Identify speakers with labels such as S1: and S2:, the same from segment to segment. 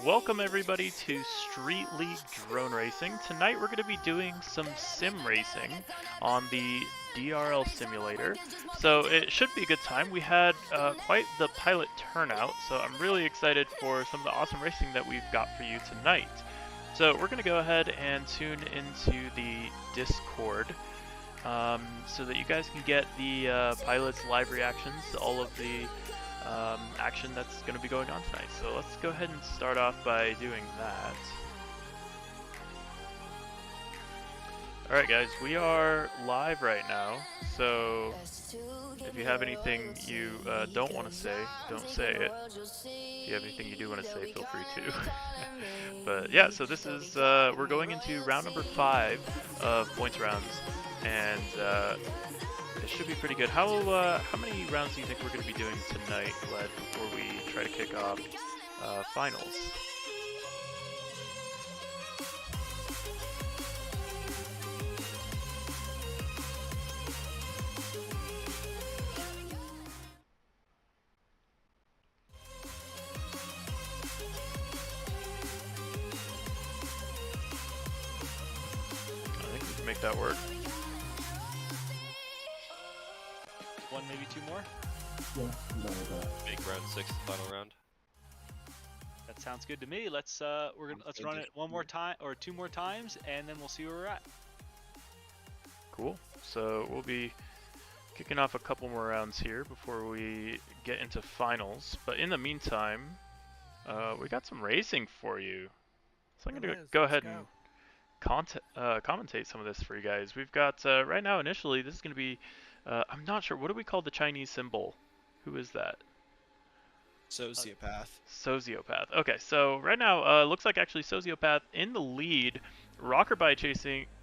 S1: Welcome everybody to Street League Drone Racing. Tonight we're going to be doing some sim racing on the DRL simulator. So it should be a good time. We had quite the pilot turnout, so I'm really excited for some of the awesome racing that we've got for you tonight. So we're going to go ahead and tune into the Discord so that you guys can get the pilot's live reactions to all of the action that's going to be going on tonight. So let's go ahead and start off by doing that. Alright guys, we are live right now, so if you have anything you don't want to say, don't say it. If you have anything you do want to say, feel free to. But yeah, so this is, we're going into round number 5 of points rounds, and it should be pretty good. How many rounds do you think we're going to be doing tonight, Led, before we try to kick off finals? I think we can make that work.
S2: One, maybe two more?
S3: Yeah, I'm done with that.
S4: Make round 6 the final round.
S2: That sounds good to me. Let's let's run it one more time or two more times, and then we'll see where we're at.
S1: Cool. So we'll be kicking off a couple more rounds here before we get into finals. But in the meantime, we got some racing for you. So I'm going to go ahead and commentate some of this for you guys. We've got, right now initially, this is going to be, I'm not sure, what do we call the Chinese symbol? Who is that?
S4: Sociopath.
S1: Sociopath. Okay, so right now, looks like actually Sociopath in the lead. Rockerby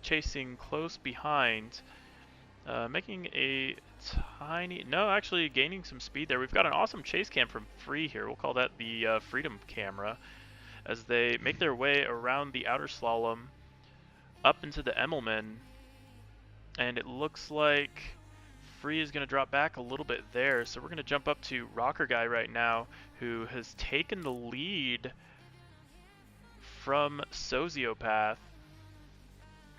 S1: chasing close behind, making a tiny, no, actually gaining some speed there. We've got an awesome chase cam from Free here. We'll call that the Freedom Camera, as they make their way around the outer slalom up into the Emmelman, and it looks like Free is going to drop back a little bit there, so we're going to jump up to Rocker Guy right now, who has taken the lead from Sociopath.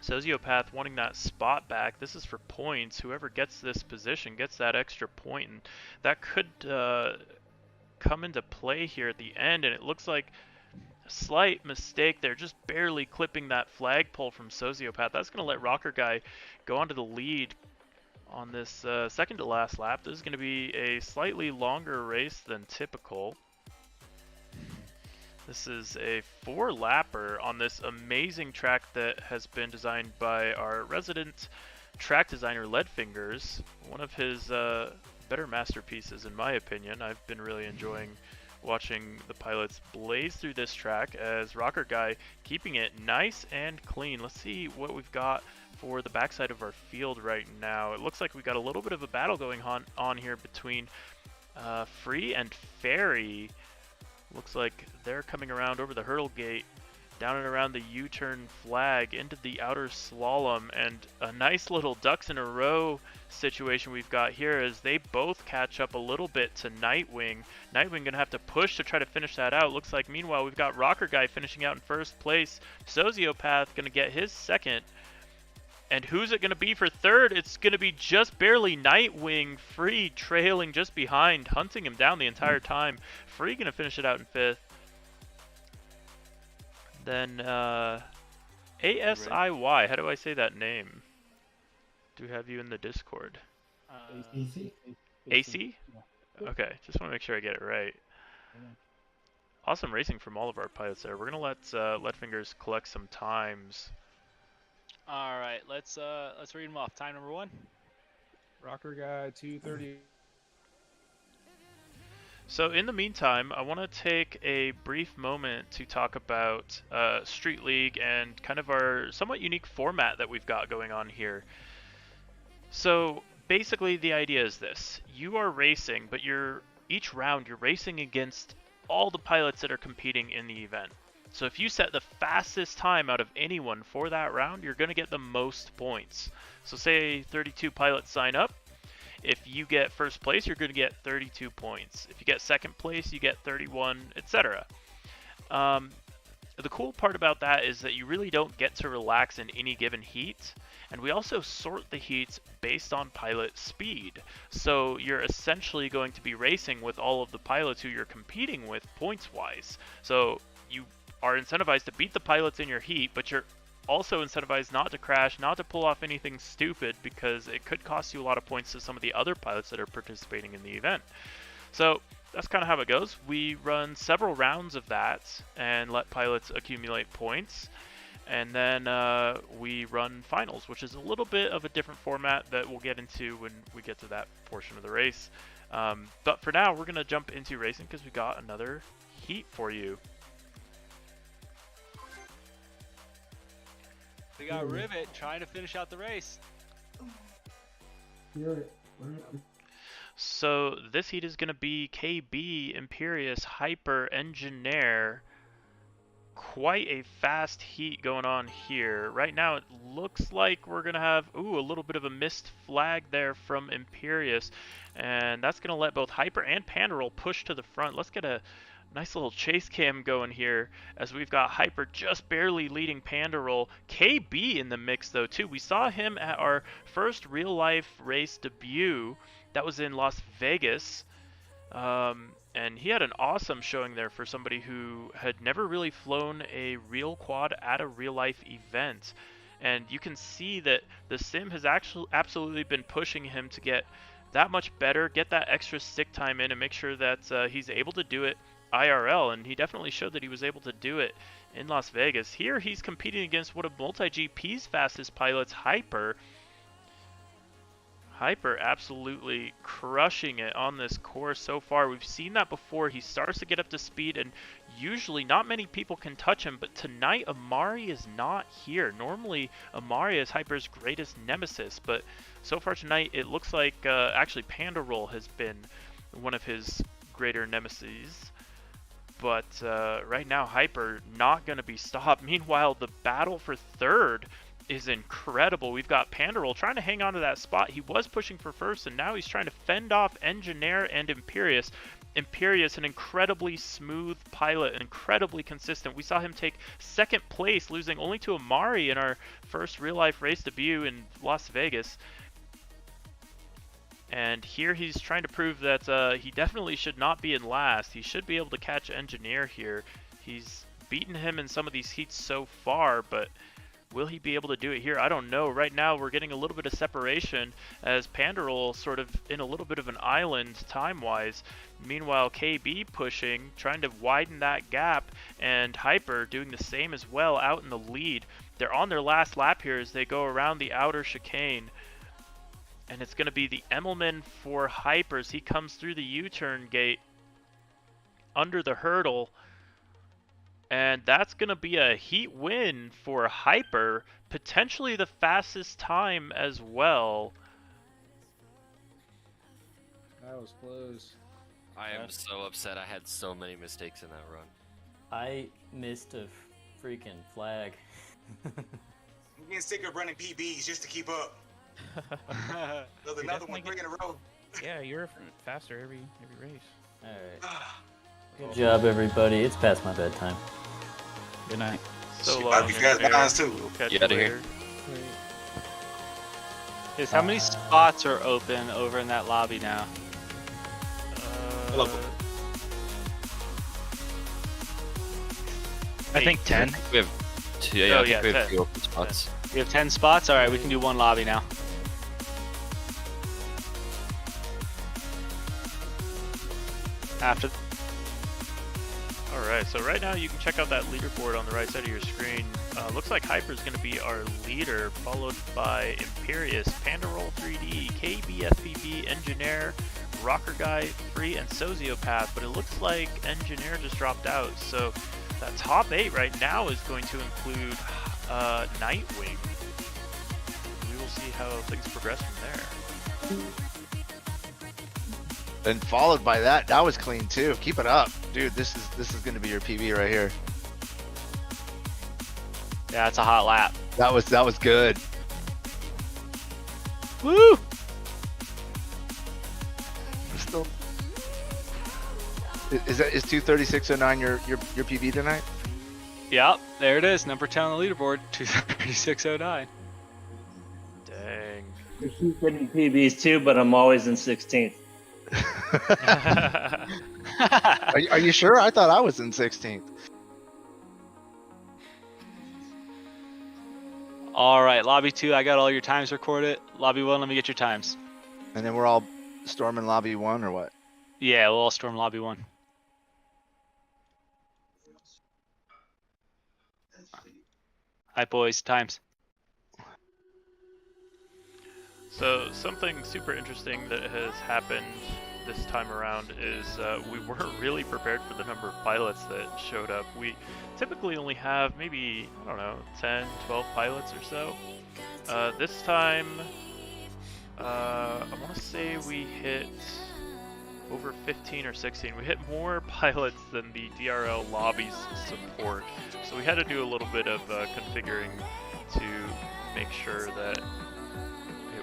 S1: Sociopath wanting that spot back. This is for points. Whoever gets this position gets that extra point, and that could come into play here at the end, and it looks like a slight mistake there, just barely clipping that flagpole from Sociopath. That's going to let Rocker Guy go onto the lead on this second to last lap. This is going to be a slightly longer race than typical. This is a 4-lapper on this amazing track that has been designed by our resident track designer, Leadfingers. One of his better masterpieces, in my opinion. I've been really enjoying watching the pilots blaze through this track, as Rocker Guy keeping it nice and clean. Let's see what we've got for the backside of our field right now. It looks like we got a little bit of a battle going on here between Free and Fairy. Looks like they're coming around over the hurdle gate, down and around the U-turn flag into the outer slalom, and a nice little ducks in a row situation we've got here as they both catch up a little bit to Nightwing. Nightwing gonna have to push to try to finish that out. Looks like meanwhile we've got Rocker Guy finishing out in first place. Sociopath gonna get his second. And who's it going to be for third? It's going to be just barely Nightwing. Free trailing just behind, hunting him down the entire time. Free going to finish it out in fifth. Then ASIY, how do I say that name? Do we have you in the Discord?
S3: AC?
S1: AC?
S3: Yeah.
S1: Okay, just want to make sure I get it right.
S3: Yeah.
S1: Awesome racing from all of our pilots there. We're going to let Fingers collect some times.
S2: All right, let's read them off. Time number 1.
S3: Rocker Guy 230.
S1: So in the meantime, I want to take a brief moment to talk about Street League and kind of our somewhat unique format that we've got going on here. So basically the idea is this. You are racing, but each round you're racing against all the pilots that are competing in the event. So if you set the fastest time out of anyone for that round, you're going to get the most points. So say 32 pilots sign up. If you get first place, you're going to get 32 points. If you get second place, you get 31, etc. The cool part about that is that you really don't get to relax in any given heat, and we also sort the heats based on pilot speed. So you're essentially going to be racing with all of the pilots who you're competing with points-wise. So you are incentivized to beat the pilots in your heat, but you're also incentivized not to crash, not to pull off anything stupid, because it could cost you a lot of points to some of the other pilots that are participating in the event. So that's kind of how it goes. We run several rounds of that and let pilots accumulate points. And then we run finals, which is a little bit of a different format that we'll get into when we get to that portion of the race. But for now, we're going to jump into racing because we got another heat for you.
S2: We got Rivet trying to finish out the race.
S1: So this heat is going to be KB, Imperious, Hyper, Engineer. Quite a fast heat going on here. Right now it looks like we're going to have a little bit of a missed flag there from Imperious. And that's going to let both Hyper and Pandaroll push to the front. Let's get a nice little chase cam going here as we've got Hyper just barely leading Pandaroll. KB in the mix though too. We saw him at our first real life race debut. That was in Las Vegas. And he had an awesome showing there for somebody who had never really flown a real quad at a real life event. And you can see that the sim has actually absolutely been pushing him to get that much better, get that extra stick time in, and make sure that he's able to do it IRL. And he definitely showed that he was able to do it in Las Vegas. Here he's competing against one of MultiGP's fastest pilots, Hyper. Hyper absolutely crushing it on this course so far. We've seen that before. He starts to get up to speed, and usually not many people can touch him, but tonight Amari is not here. Normally Amari is Hyper's greatest nemesis, but so far tonight it looks like actually Pandaroll has been one of his greater nemesis. But right now Hyper not going to be stopped. Meanwhile, the battle for third is incredible. We've got Pandaroll trying to hang on to that spot. He was pushing for first, and now he's trying to fend off Engineer and Imperious. Imperious, an incredibly smooth pilot, incredibly consistent. We saw him take second place, losing only to Amari in our first real-life race debut in Las Vegas. And here he's trying to prove that he definitely should not be in last. He should be able to catch Engineer here. He's beaten him in some of these heats so far, but will he be able to do it here? I don't know. Right now we're getting a little bit of separation as Pandaroll sort of in a little bit of an island time-wise. Meanwhile, KB pushing, trying to widen that gap, and Hyper doing the same as well out in the lead. They're on their last lap here as they go around the outer chicane. And it's going to be the Emmelman for Hypers. He comes through the U-turn gate under the hurdle. And that's going to be a heat win for Hyper, potentially the fastest time as well.
S3: That was close.
S4: I am so upset. I had so many mistakes in that run.
S5: I missed a freaking flag.
S6: I'm getting sick of running PBs just to keep up. There's another one, 3 in a row.
S7: Yeah, you're faster every race.
S5: Alright. Good job, everybody. It's past my bedtime.
S7: Good night.
S1: So
S6: Shit,
S1: long.
S6: I'll be fast behind too.
S1: We'll catch
S4: You
S1: you
S4: outta here.
S1: later.
S2: How many spots are open over in that lobby now?
S6: Look.
S8: I think 10.
S4: We have two.
S1: Oh,
S4: I think
S1: yeah,
S4: we have
S1: 10.
S4: 2 open spots.
S2: We have 10 spots? Alright, we can do one lobby now. After.
S1: Alright, so right now you can check out that leaderboard on the right side of your screen. Looks like Hyper is going to be our leader, followed by Imperious, Pandaroll 3D, KB, FPV, Engineer, Rocker Guy, Free, and Sociopath. But it looks like Engineer just dropped out, so that top 8 right now is going to include Nightwing. We will see how things progress from there.
S8: And followed by that was clean too. Keep it up, dude. This is gonna be your PB right here.
S2: Yeah, it's a hot lap.
S8: That was good.
S2: Woo!
S8: Is 23609 your PB tonight?
S2: Yep, there it is. Number 10 on the leaderboard, 236.09.
S1: Dang.
S5: I keep getting PBs too, but I'm always in 16th.
S8: Are you sure? I thought I was in 16th.
S2: All right, lobby 2, I got all your times recorded. Lobby 1, let me get your times.
S8: And then we're all storming lobby 1 or what?
S2: Yeah, we'll all storm lobby 1. All right, boys, times.
S1: So something super interesting that has happened this time around is we weren't really prepared for the number of pilots that showed up. We typically only have maybe, I don't know, 10, 12 pilots or so. This time, I want to say we hit over 15 or 16. We hit more pilots than the DRL lobbies support. So we had to do a little bit of configuring to make sure that it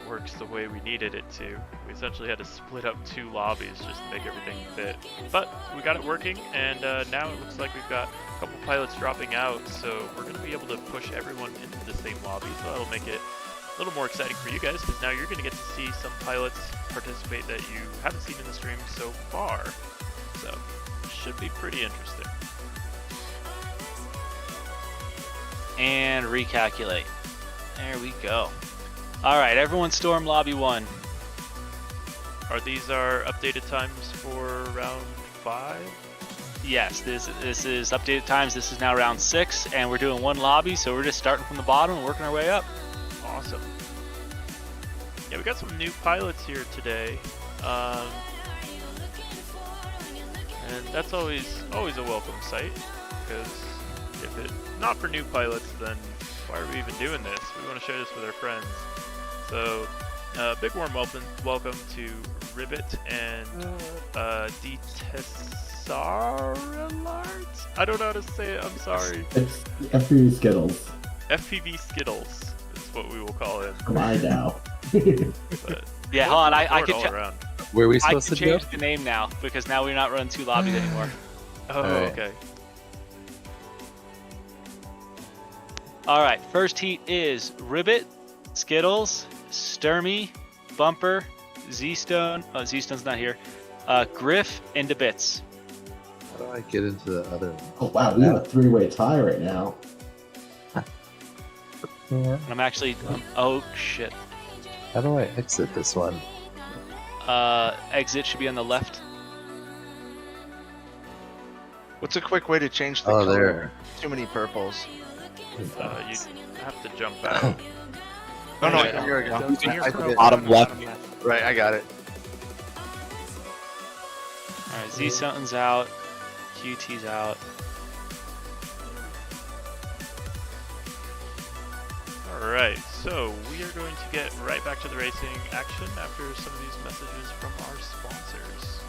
S1: works the way we needed it to. We essentially had to split up 2 lobbies just to make everything fit. But we got it working, and now it looks like we've got a couple pilots dropping out, so we're going to be able to push everyone into the same lobby, so that'll make it a little more exciting for you guys, because now you're going to get to see some pilots participate that you haven't seen in the stream so far. So, it should be pretty interesting.
S2: And recalculate. There we go. All right, everyone storm lobby 1.
S1: Are these our updated times for round 5?
S2: Yes, this is updated times. This is now round 6, and we're doing 1 lobby, so we're just starting from the bottom and working our way up.
S1: Awesome. Yeah, we got some new pilots here today, and that's always a welcome sight. Because if it not for new pilots, then why are we even doing this? We want to share this with our friends. So, big warm welcome to Ribbit and Detesaralart? I don't know how to say it. I'm sorry.
S9: It's FPV Skittles.
S1: FPV Skittles is what we will call him.
S9: Why now?
S1: But
S2: Yeah, hold on. I could
S1: all around.
S10: Where are we
S2: I
S10: supposed
S2: could
S10: to go?
S2: change the name now because now we're not running 2 lobbies anymore.
S1: Oh,
S10: Alright.
S1: okay.
S2: All right, first heat is Ribbit, Skittles, Sturmy, Bumper, Z-Stone. Oh, Z-Stone's not here. Griff, and the Bits.
S10: How do I get into the other one?
S9: Oh wow, we have a 3-way tie right now.
S10: Yeah.
S2: And I'm actually. Oh shit.
S10: How do I exit this one?
S2: Exit should be on the left.
S8: What's a quick way to change the
S10: Oh,
S8: color?
S10: there.
S8: Too many purples.
S1: You have to jump out.
S8: Oh no,
S1: Yeah.
S8: here we go.
S7: Goes in your
S8: I did it.
S10: Bottom left.
S8: Right, I got it.
S2: All right, Z-Stone's out. QT's out.
S1: Alright, so we are going to get right back to the racing action after some of these messages from our sponsors.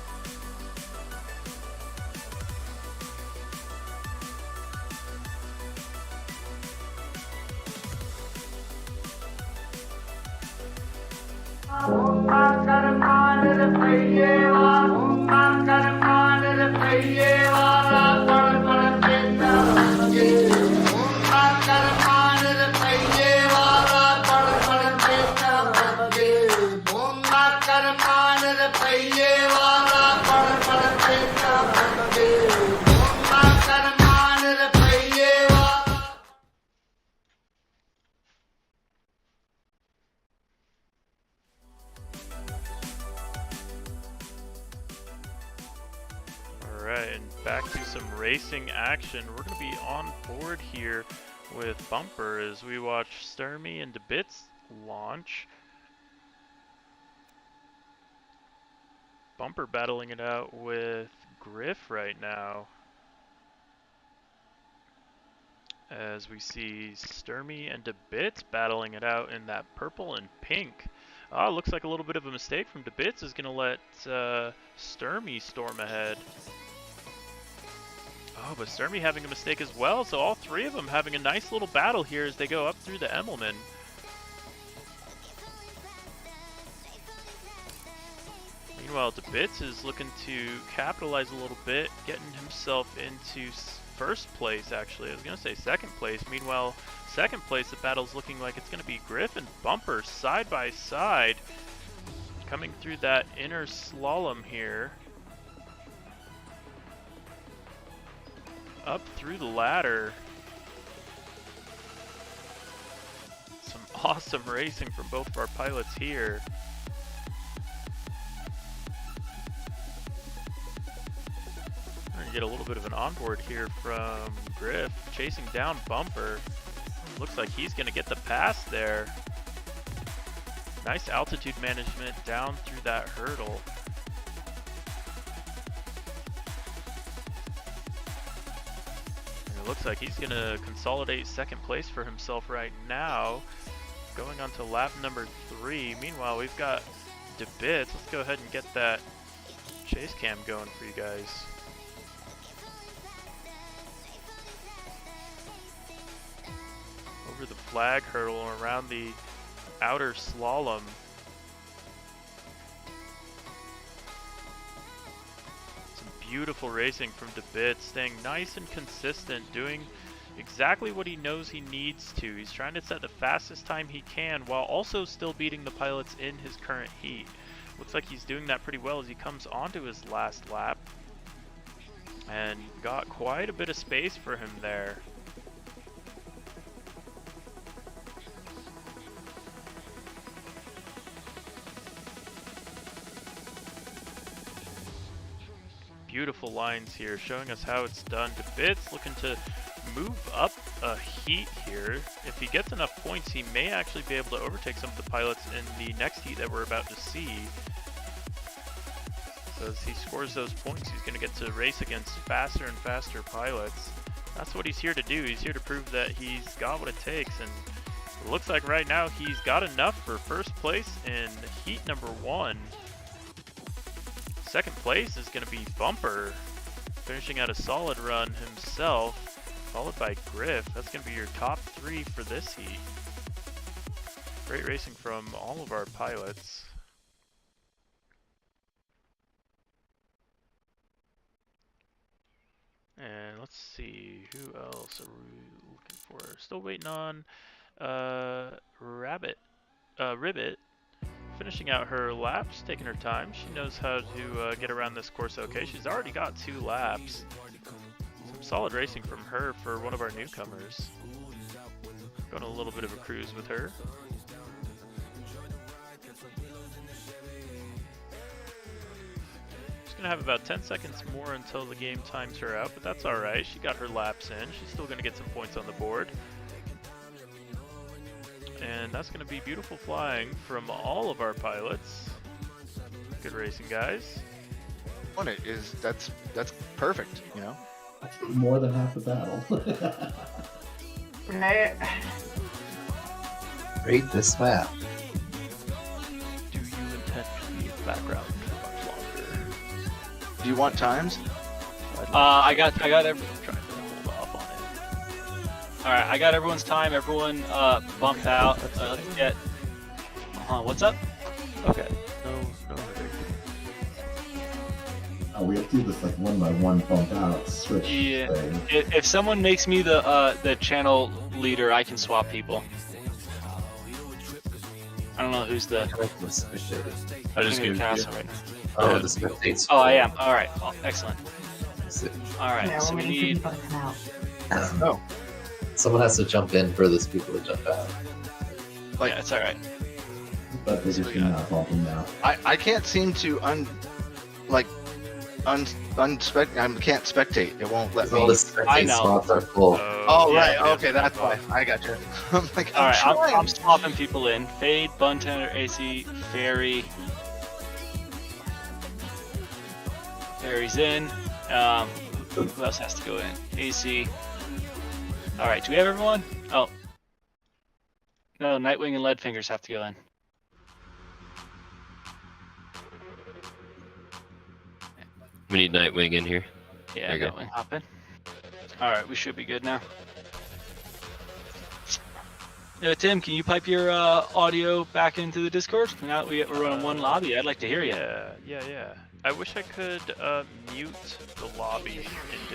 S1: Alright, and back to some racing action. We're going to be on board here with Bumper as we watch Sturmy and DeBits launch. Bumper battling it out with Griff right now. As we see Sturmy and DeBits battling it out in that purple and pink. Looks like a little bit of a mistake from DeBits is going to let Sturmy storm ahead. Oh, but Sturmy having a mistake as well, so all 3 of them having a nice little battle here as they go up through the Emmelman. Meanwhile, DeBits is looking to capitalize a little bit, getting himself into first place, actually. I was going to say second place. Meanwhile, second place, the battle's looking like it's going to be Griff and Bumper side by side, coming through that inner slalom here. Up through the ladder. Some awesome racing from both of our pilots here. We're gonna get a little bit of an onboard here from Griff, chasing down Bumper. Looks like he's gonna get the pass there. Nice altitude management down through that hurdle. And it looks like he's gonna consolidate second place for himself right now. Going on to lap number 3. Meanwhile, we've got DeBits. Let's go ahead and get that chase cam going for you guys. Over the flag hurdle and around the outer slalom. Some beautiful racing from DeBits, staying nice and consistent, doing exactly what he knows he needs to. He's trying to set the fastest time he can while also still beating the pilots in his current heat. Looks like he's doing that pretty well as he comes onto his last lap and got quite a bit of space for him there. Beautiful lines here showing us how it's done. DeBits looking to move up a heat here. If he gets enough points, he may actually be able to overtake some of the pilots in the next heat that we're about to see. So as he scores those points, he's going to get to race against faster and faster pilots. That's what he's here to do. He's here to prove that he's got what it takes, and it looks like right now he's got enough for first place in heat number 1. Second place is going to be Bumper, finishing out a solid run himself, followed by Griff. That's going to be your top 3 for this heat. Great racing from all of our pilots. And let's see, who else are we looking for? Still waiting on Ribbit. Finishing out her laps, taking her time. She knows how to get around this course okay. She's already got 2 laps. Some solid racing from her for one of our newcomers. Going a little bit of a cruise with her. She's going to have about 10 seconds more until the game times her out, but that's alright. She got her laps in. She's still going to get some points on the board. And that's going to be beautiful flying from all of our pilots. Good racing, guys.
S8: That's perfect, you know.
S9: That's more than half the battle.
S10: Rate this map.
S1: Do you intend to leave the background for much longer?
S8: Do you want times?
S2: I got everyone.
S1: Trying to hold off on it.
S2: All right, I got everyone's time. Everyone bumped out. Let's get. What's up?
S1: Okay. No hurry.
S9: Oh, we have to do this like one by one bump out switch
S2: Yeah.
S9: thing.
S2: If someone makes me the channel leader, I can swap people. I don't know who's the.
S10: I
S2: just gave castle right now.
S10: Oh, the spectates.
S2: Oh, I am. All right. Oh, excellent. All right. So we need.
S8: Oh,
S10: Someone has to jump in for this people to jump out.
S8: like
S2: Yeah, it's all right.
S9: But they're just not bumping now.
S8: I can't seem to can't spectate. It won't let me.
S10: All the spectate
S2: I know.
S10: spots are full.
S8: Oh
S1: yeah,
S8: right,
S1: yeah.
S8: okay, that's why. I got you. I'm like,
S2: All right.
S8: trying.
S2: I'm swapping people in. Fade, Buntender, AC, Fairy. Fairy's in. Who else has to go in? AC. All right. Do we have everyone? Oh. No, Nightwing and Leadfingers have to go in.
S4: We need Nightwing in here.
S2: Yeah,
S4: There you go.
S2: Nightwing, hop in. All right, we should be good now. Tim, can you pipe your audio back into the Discord? Now we're running one lobby. I'd like to hear you.
S1: Yeah. I wish I could mute the lobby in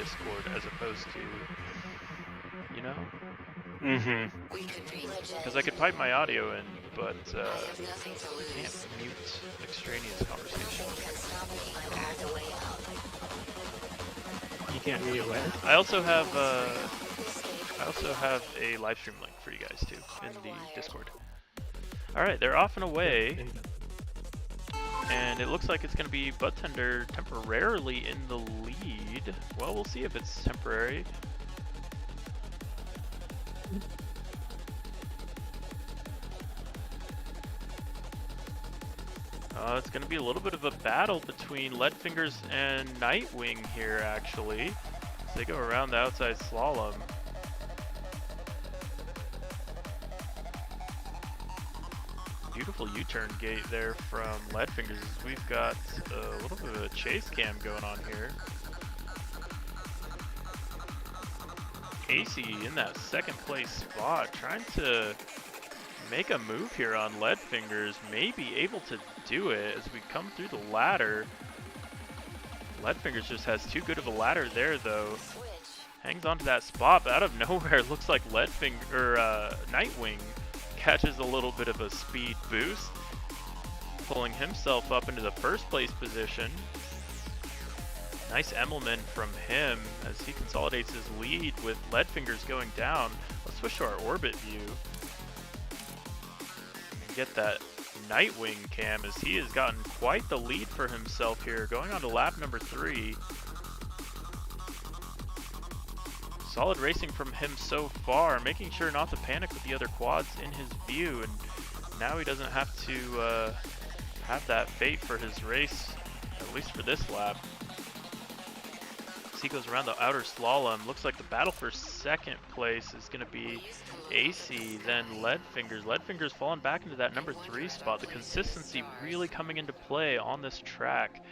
S1: Discord as opposed to, you know?
S2: Mm-hmm.
S1: Because I could pipe my audio in, but I can't mute extraneous conversation.
S7: You can't read it well.
S1: I also have a live stream link for you guys too in the Discord. All right, they're off and away, and it looks like it's going to be Budtender temporarily in the lead. Well, we'll see if it's temporary. It's going to be a little bit of a battle between Leadfingers and Nightwing here, actually. So they go around the outside slalom. Beautiful U-turn gate there from Leadfingers. We've got a little bit of a chase cam going on here. AC in that second place spot, trying to make a move here on Leadfingers, may be able to do it as we come through the ladder. Leadfingers just has too good of a ladder there though. Hangs onto that spot, but out of nowhere it looks like Nightwing catches a little bit of a speed boost, pulling himself up into the first place position. Nice Emmelman from him as he consolidates his lead with Leadfingers going down. Let's switch to our orbit view. Get that Nightwing cam as he has gotten quite the lead for himself here, going on to lap number 3. Solid racing from him so far, making sure not to panic with the other quads in his view, and now he doesn't have to have that fate for his race, at least for this lap. As he goes around the outer slalom, looks like the battle for second place is going to be AC, then Leadfingers. Leadfingers falling back into that number 3 spot. The consistency really coming into play on this track.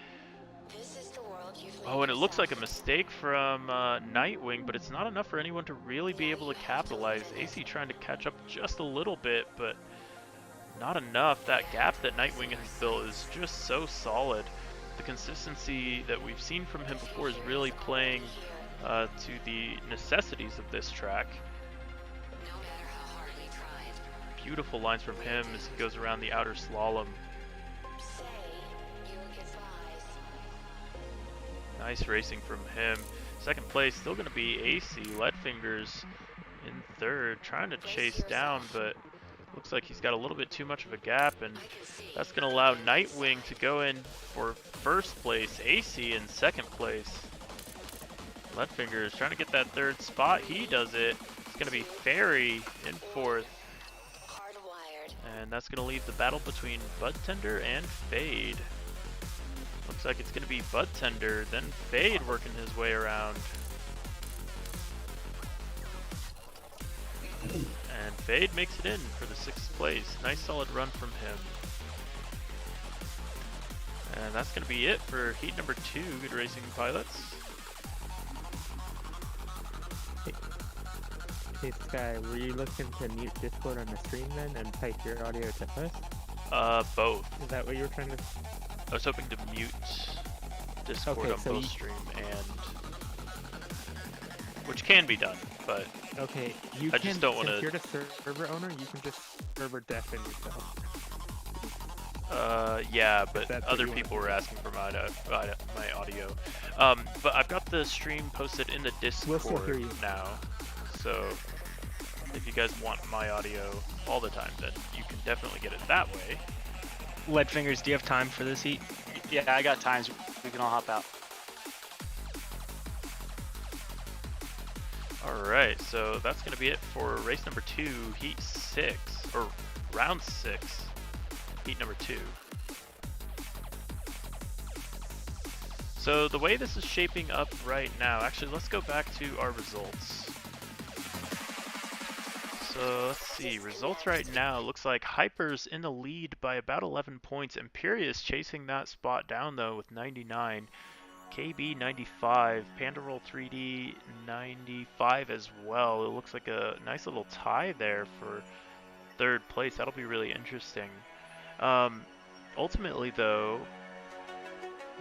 S1: Oh, and it looks like a mistake from Nightwing, but it's not enough for anyone to really be able to capitalize. AC trying to catch up just a little bit, but not enough. That gap that Nightwing has built is just so solid. The consistency that we've seen from him before is really playing to the necessities of this track. Beautiful lines from him as he goes around the outer slalom. Nice racing from him. Second place still going to be AC. Leadfingers in third, trying to chase down, but looks like he's got a little bit too much of a gap, and that's going to allow Nightwing to go in for first place. AC in second place. Leadfingers trying to get that third spot. He does it. It's going to be Fairy in fourth. And that's going to leave the battle between Budtender and Fade. Looks like it's going to be Budtender, then Fade working his way around. And Fade makes it in for the 6th place. Nice solid run from him. And that's going to be it for heat number 2. Good racing, pilots.
S11: Hey Sky, were you looking to mute Discord on the stream then and pipe your audio to us?
S1: Both.
S11: Is that what you were trying to...
S1: I was hoping to mute Discord on both stream and... which can be done, but...
S11: Okay, you
S1: I just don't want to...
S11: If you're the server owner, you can just server deafen yourself.
S1: Yeah, but other people were asking for my audio. But I've got the stream posted in the Discord now, so if you guys want my audio all the time, then you can definitely get it that way.
S2: Leadfingers, do you have time for this heat? Yeah, I got times. We can all hop out.
S1: Alright, so that's going to be it for race number 2, heat 6, or round 6, heat number 2. So the way this is shaping up right now, actually let's go back to our results. So let's see, results right now, looks like Hyper's in the lead by about 11 points. Imperious chasing that spot down though with 99. KB 95, Pandaroll 3D 95 as well. It looks like a nice little tie there for 3rd place. That'll be really interesting. Ultimately, though,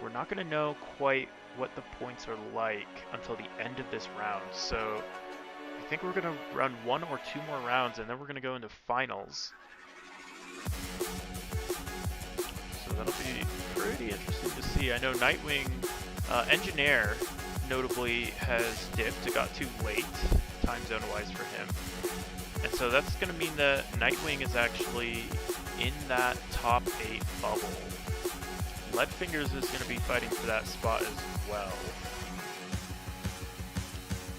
S1: we're not going to know quite what the points are like until the end of this round. So I think we're going to run 1 or 2 more rounds, and then we're going to go into finals. So that'll be pretty interesting to see. I know Nightwing, Engineer, notably has dipped. It got too late, time zone-wise for him. And so that's going to mean that Nightwing is actually in that top 8 bubble. Leadfingers is going to be fighting for that spot as well.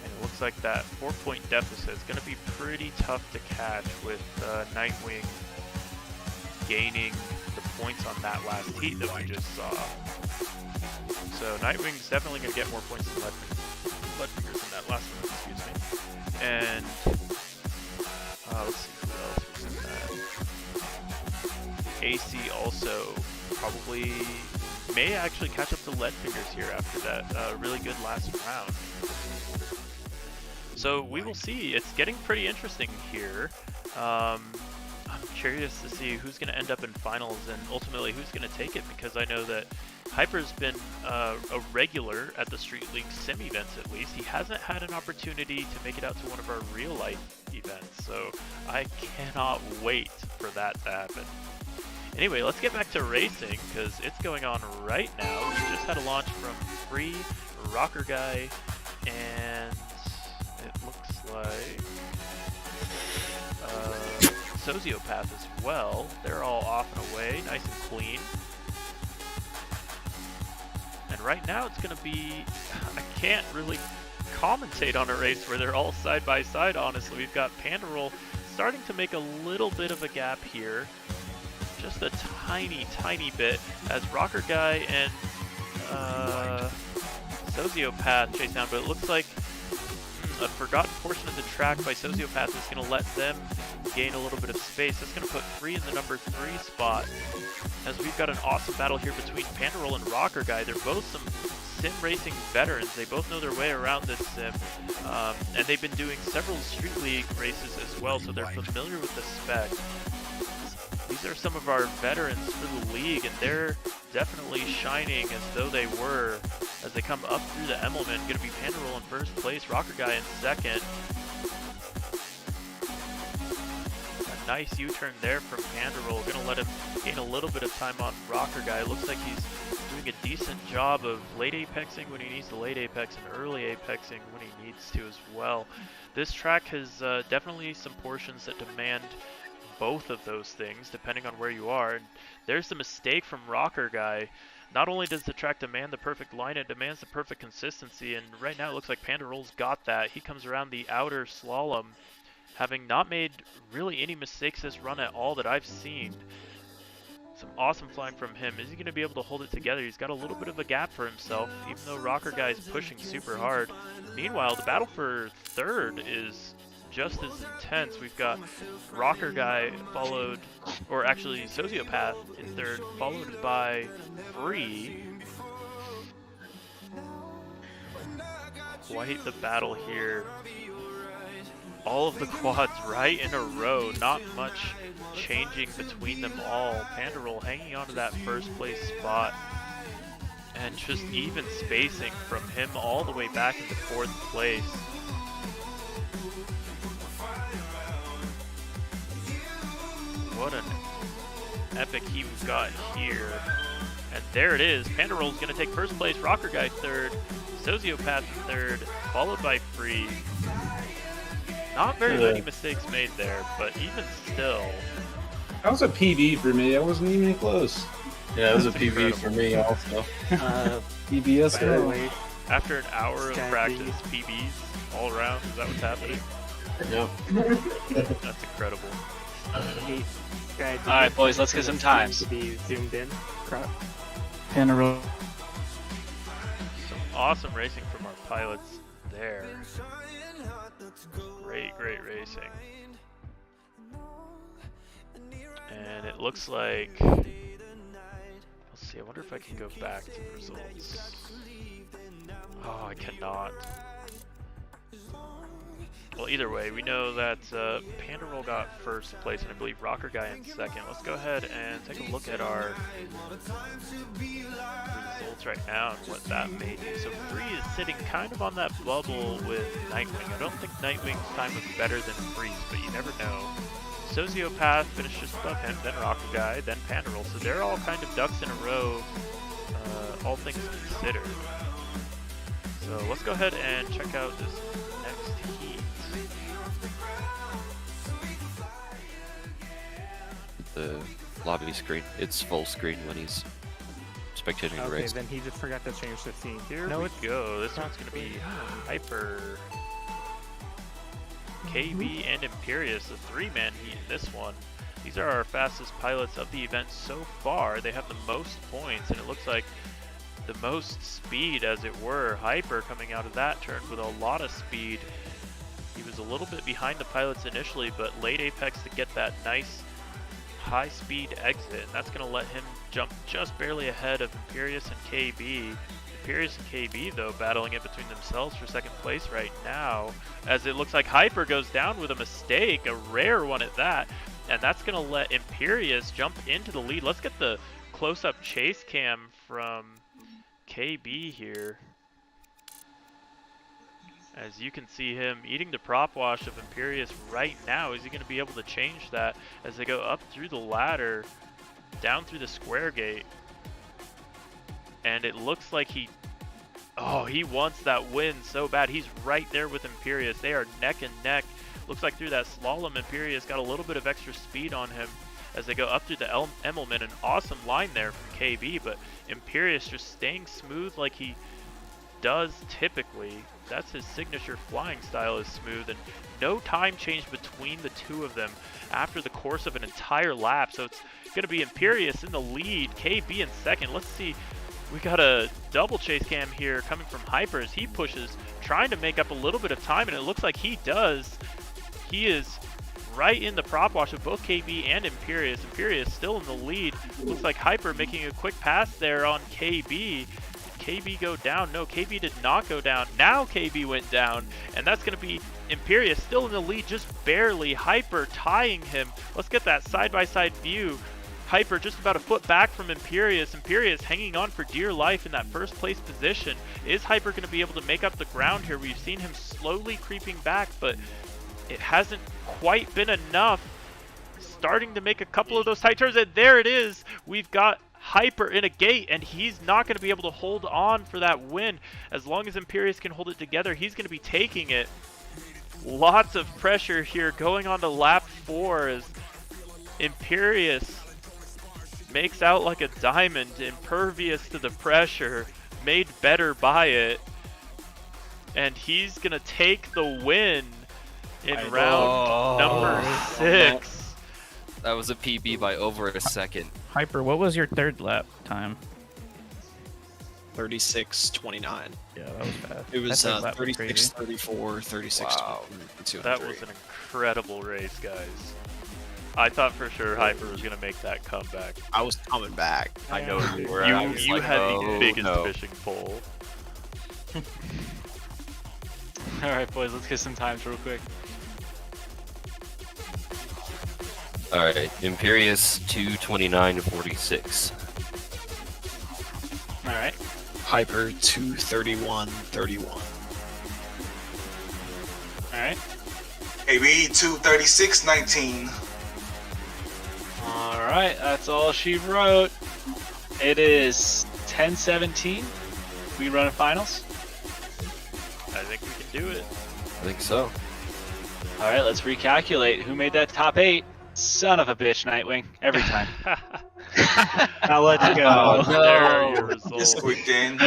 S1: And it looks like that 4-point deficit is going to be pretty tough to catch with Nightwing gaining the points on that last heat that we just saw. So Nightwing's definitely going to get more points than Leadfingers in that last one, excuse me. And let's see who else was in that. AC also probably may actually catch up to Leadfingers here after that really good last round. So we will see. It's getting pretty interesting here. I'm curious to see who's going to end up in finals and ultimately who's going to take it, because I know that Hyper's been a regular at the Street League sim events at least. He hasn't had an opportunity to make it out to one of our real life events, so I cannot wait for that to happen. Anyway, let's get back to racing, because it's going on right now. We just had a launch from Free, Rocker Guy, and it looks like Sociopath as well. They're all off and away, nice and clean. And right now it's going to be, I can't really commentate on a race where they're all side by side, honestly. We've got Pandaroll starting to make a little bit of a gap here. Just a tiny, tiny bit as Rocker Guy and Sociopath chase down, but it looks like a forgotten portion of the track by Sociopath is going to let them gain a little bit of space. That's going to put Free in the number 3 spot, as we've got an awesome battle here between Pandaroll and Rocker Guy. They're both some sim racing veterans. They both know their way around this sim, and they've been doing several Street League races as well, so they're familiar with the spec. These are some of our veterans for the league, and they're definitely shining as though they were as they come up through the Emmelman. Going to be Pandaroll in first place, Rocker Guy in second. A nice U-turn there from Pandaroll. Going to let him gain a little bit of time on Rocker Guy. Looks like he's doing a decent job of late apexing when he needs to late apex and early apexing when he needs to as well. This track has definitely some portions that demand both of those things depending on where you are. And there's the mistake from Rocker Guy. Not only does the track demand the perfect line, it demands the perfect consistency, and right now it looks like Pandaroll's got that. He comes around the outer slalom having not made really any mistakes this run at all that I've seen. Some awesome flying from him. Is he going to be able to hold it together? He's got a little bit of a gap for himself, even though Rocker Guy is pushing super hard. Meanwhile, the battle for third is just as intense. We've got Rocker Guy followed, or actually Sociopath in third, followed by Free. Quite the battle here. All of the quads right in a row, not much changing between them all. Pandaroll hanging on to that first place spot, and just even spacing from him all the way back into fourth place. What an epic heat we've got here. And there it is. Pandaroll's going to take first place, Rocker Guy third, Sociopath third, followed by Free. Not very many mistakes made there, but even still.
S3: That was a PB for me. I wasn't even close.
S5: Yeah, it was a PB for me also.
S3: PBS go.
S1: After an hour of practice, PBs all around. Is that what's happening?
S5: Yep.
S1: That's incredible.
S2: Alright, boys, let's get some times.
S11: To be zoomed in.
S3: Pandaroll.
S1: Some awesome racing from our pilots there. Great, great racing. And it looks like, let's see, I wonder if I can go back to the results. Oh, I cannot. Well, either way, we know that Pandaroll got first place, and I believe Rocker Guy in second. Let's go ahead and take a look at our results right now and what that made you. So Free is sitting kind of on that bubble with Nightwing. I don't think Nightwing's time was better than Free's, but you never know. Sociopath finished just above him, then Rocker Guy, then Pandaroll. So they're all kind of ducks in a row, all things considered. So let's go ahead and check out this next heat.
S4: The lobby screen. It's full screen when he's spectating the
S11: Okay,
S4: race.
S11: then he just forgot to change the scene.
S1: Here we go. This one's going to be Hyper, KB, and Imperious, a three-man heat in this one. These are our fastest pilots of the event so far. They have the most points, and it looks like the most speed, as it were. Hyper coming out of that turn with a lot of speed. He was a little bit behind the pilots initially, but late apex to get that nice high-speed exit, and that's going to let him jump just barely ahead of Imperious and KB. Imperious and KB, though, battling it between themselves for second place right now, as it looks like Hyper goes down with a mistake, a rare one at that, and that's going to let Imperious jump into the lead. Let's get the close-up chase cam from KB here. As you can see him eating the prop wash of Imperious right now. Is he going to be able to change that as they go up through the ladder, down through the square gate? And it looks like he wants that win so bad. He's right there with Imperious. They are neck and neck. Looks like through that slalom, Imperious got a little bit of extra speed on him as they go up through the Emmelman. An awesome line there from KB, but Imperious just staying smooth like he does typically. That's his signature flying style, is smooth, and no time change between the two of them after the course of an entire lap. So it's going to be Imperious in the lead, KB in second. Let's see, we got a double chase cam here coming from Hyper as he pushes, trying to make up a little bit of time, and it looks like he does. He is right in the prop wash of both KB and Imperious. Imperious still in the lead. Looks like Hyper making a quick pass there on KB. KB go down? No, KB did not go down. Now KB went down, and that's going to be Imperious still in the lead, just barely. Hyper tying him. Let's get that side-by-side view. Hyper just about a foot back from Imperious. Imperious hanging on for dear life in that first place position. Is Hyper going to be able to make up the ground here? We've seen him slowly creeping back, but it hasn't quite been enough. Starting to make a couple of those tight turns, and there it is. We've got Hyper in a gate, and he's not going to be able to hold on for that win. As long as Imperious can hold it together, he's going to be taking it. Lots of pressure here going on to lap 4 as Imperious makes out like a diamond, impervious to the pressure, made better by it, and he's going to take the win in round number 6.
S4: That was a PB by over a second.
S12: Hyper, what was your third lap time?
S7: 36:29.
S12: Yeah, that was fast.
S7: It was
S12: That third lap was
S7: 36,
S12: crazy.
S7: 34, 36.
S1: Wow.
S7: 22,
S1: That was an incredible race, guys. I thought for sure Hyper was going to make that comeback.
S7: I was coming back.
S4: I know you were.
S1: You had the biggest fishing pole.
S2: Alright, boys, let's get some times real quick.
S4: Alright, Imperious 2:29.46.
S2: Alright.
S7: Hyper 2:31.31.
S2: Alright.
S6: AB 2:36.19.
S2: Alright, that's all she wrote. It is 10:17. We run a finals.
S1: I think we can do it.
S4: I think so.
S2: Alright, let's recalculate. Who made that top 8? Son of a bitch, Nightwing. Every time.
S7: Now let's go.
S1: Oh, there are your
S6: Just
S1: results.
S6: squeaked in.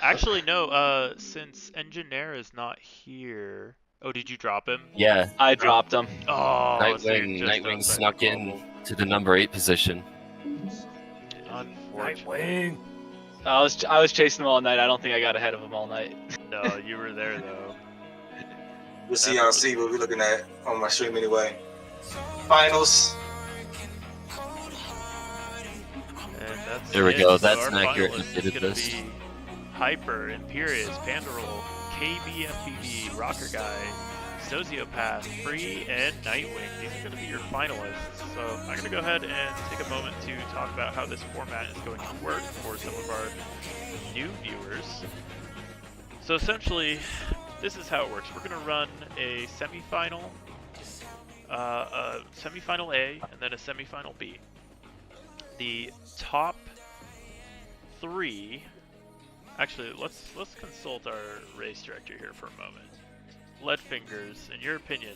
S1: Actually, no. Since Engineer is not here. Oh, did you drop him?
S4: Yeah.
S2: I dropped him.
S1: Oh, so you're just
S4: Nightwing
S1: outside
S4: snuck
S1: the
S4: in
S1: bubble.
S4: to the number 8 position.
S1: Unfortunately.
S2: I was chasing him all night. I don't think I got ahead of him all night.
S1: No, you were there though.
S6: We'll see y'all see what we're looking at on my stream anyway. Finals.
S1: And that's
S4: There we
S1: it.
S4: go,
S1: So
S4: that's
S1: our
S4: an accurate
S1: finalists is
S4: updated
S1: gonna
S4: list.
S1: be Hyper, Imperious, Pandaroll, KBFPV, Rocker Guy, Sociopath, Free, and Nightwing. These are going to be your finalists. So I'm going to go ahead and take a moment to talk about how this format is going to work for some of our new viewers. So essentially, this is how it works. We're going to run a semifinal A, and then a semifinal B. The top 3. Actually, let's consult our race director here for a moment. Leadfingers, in your opinion,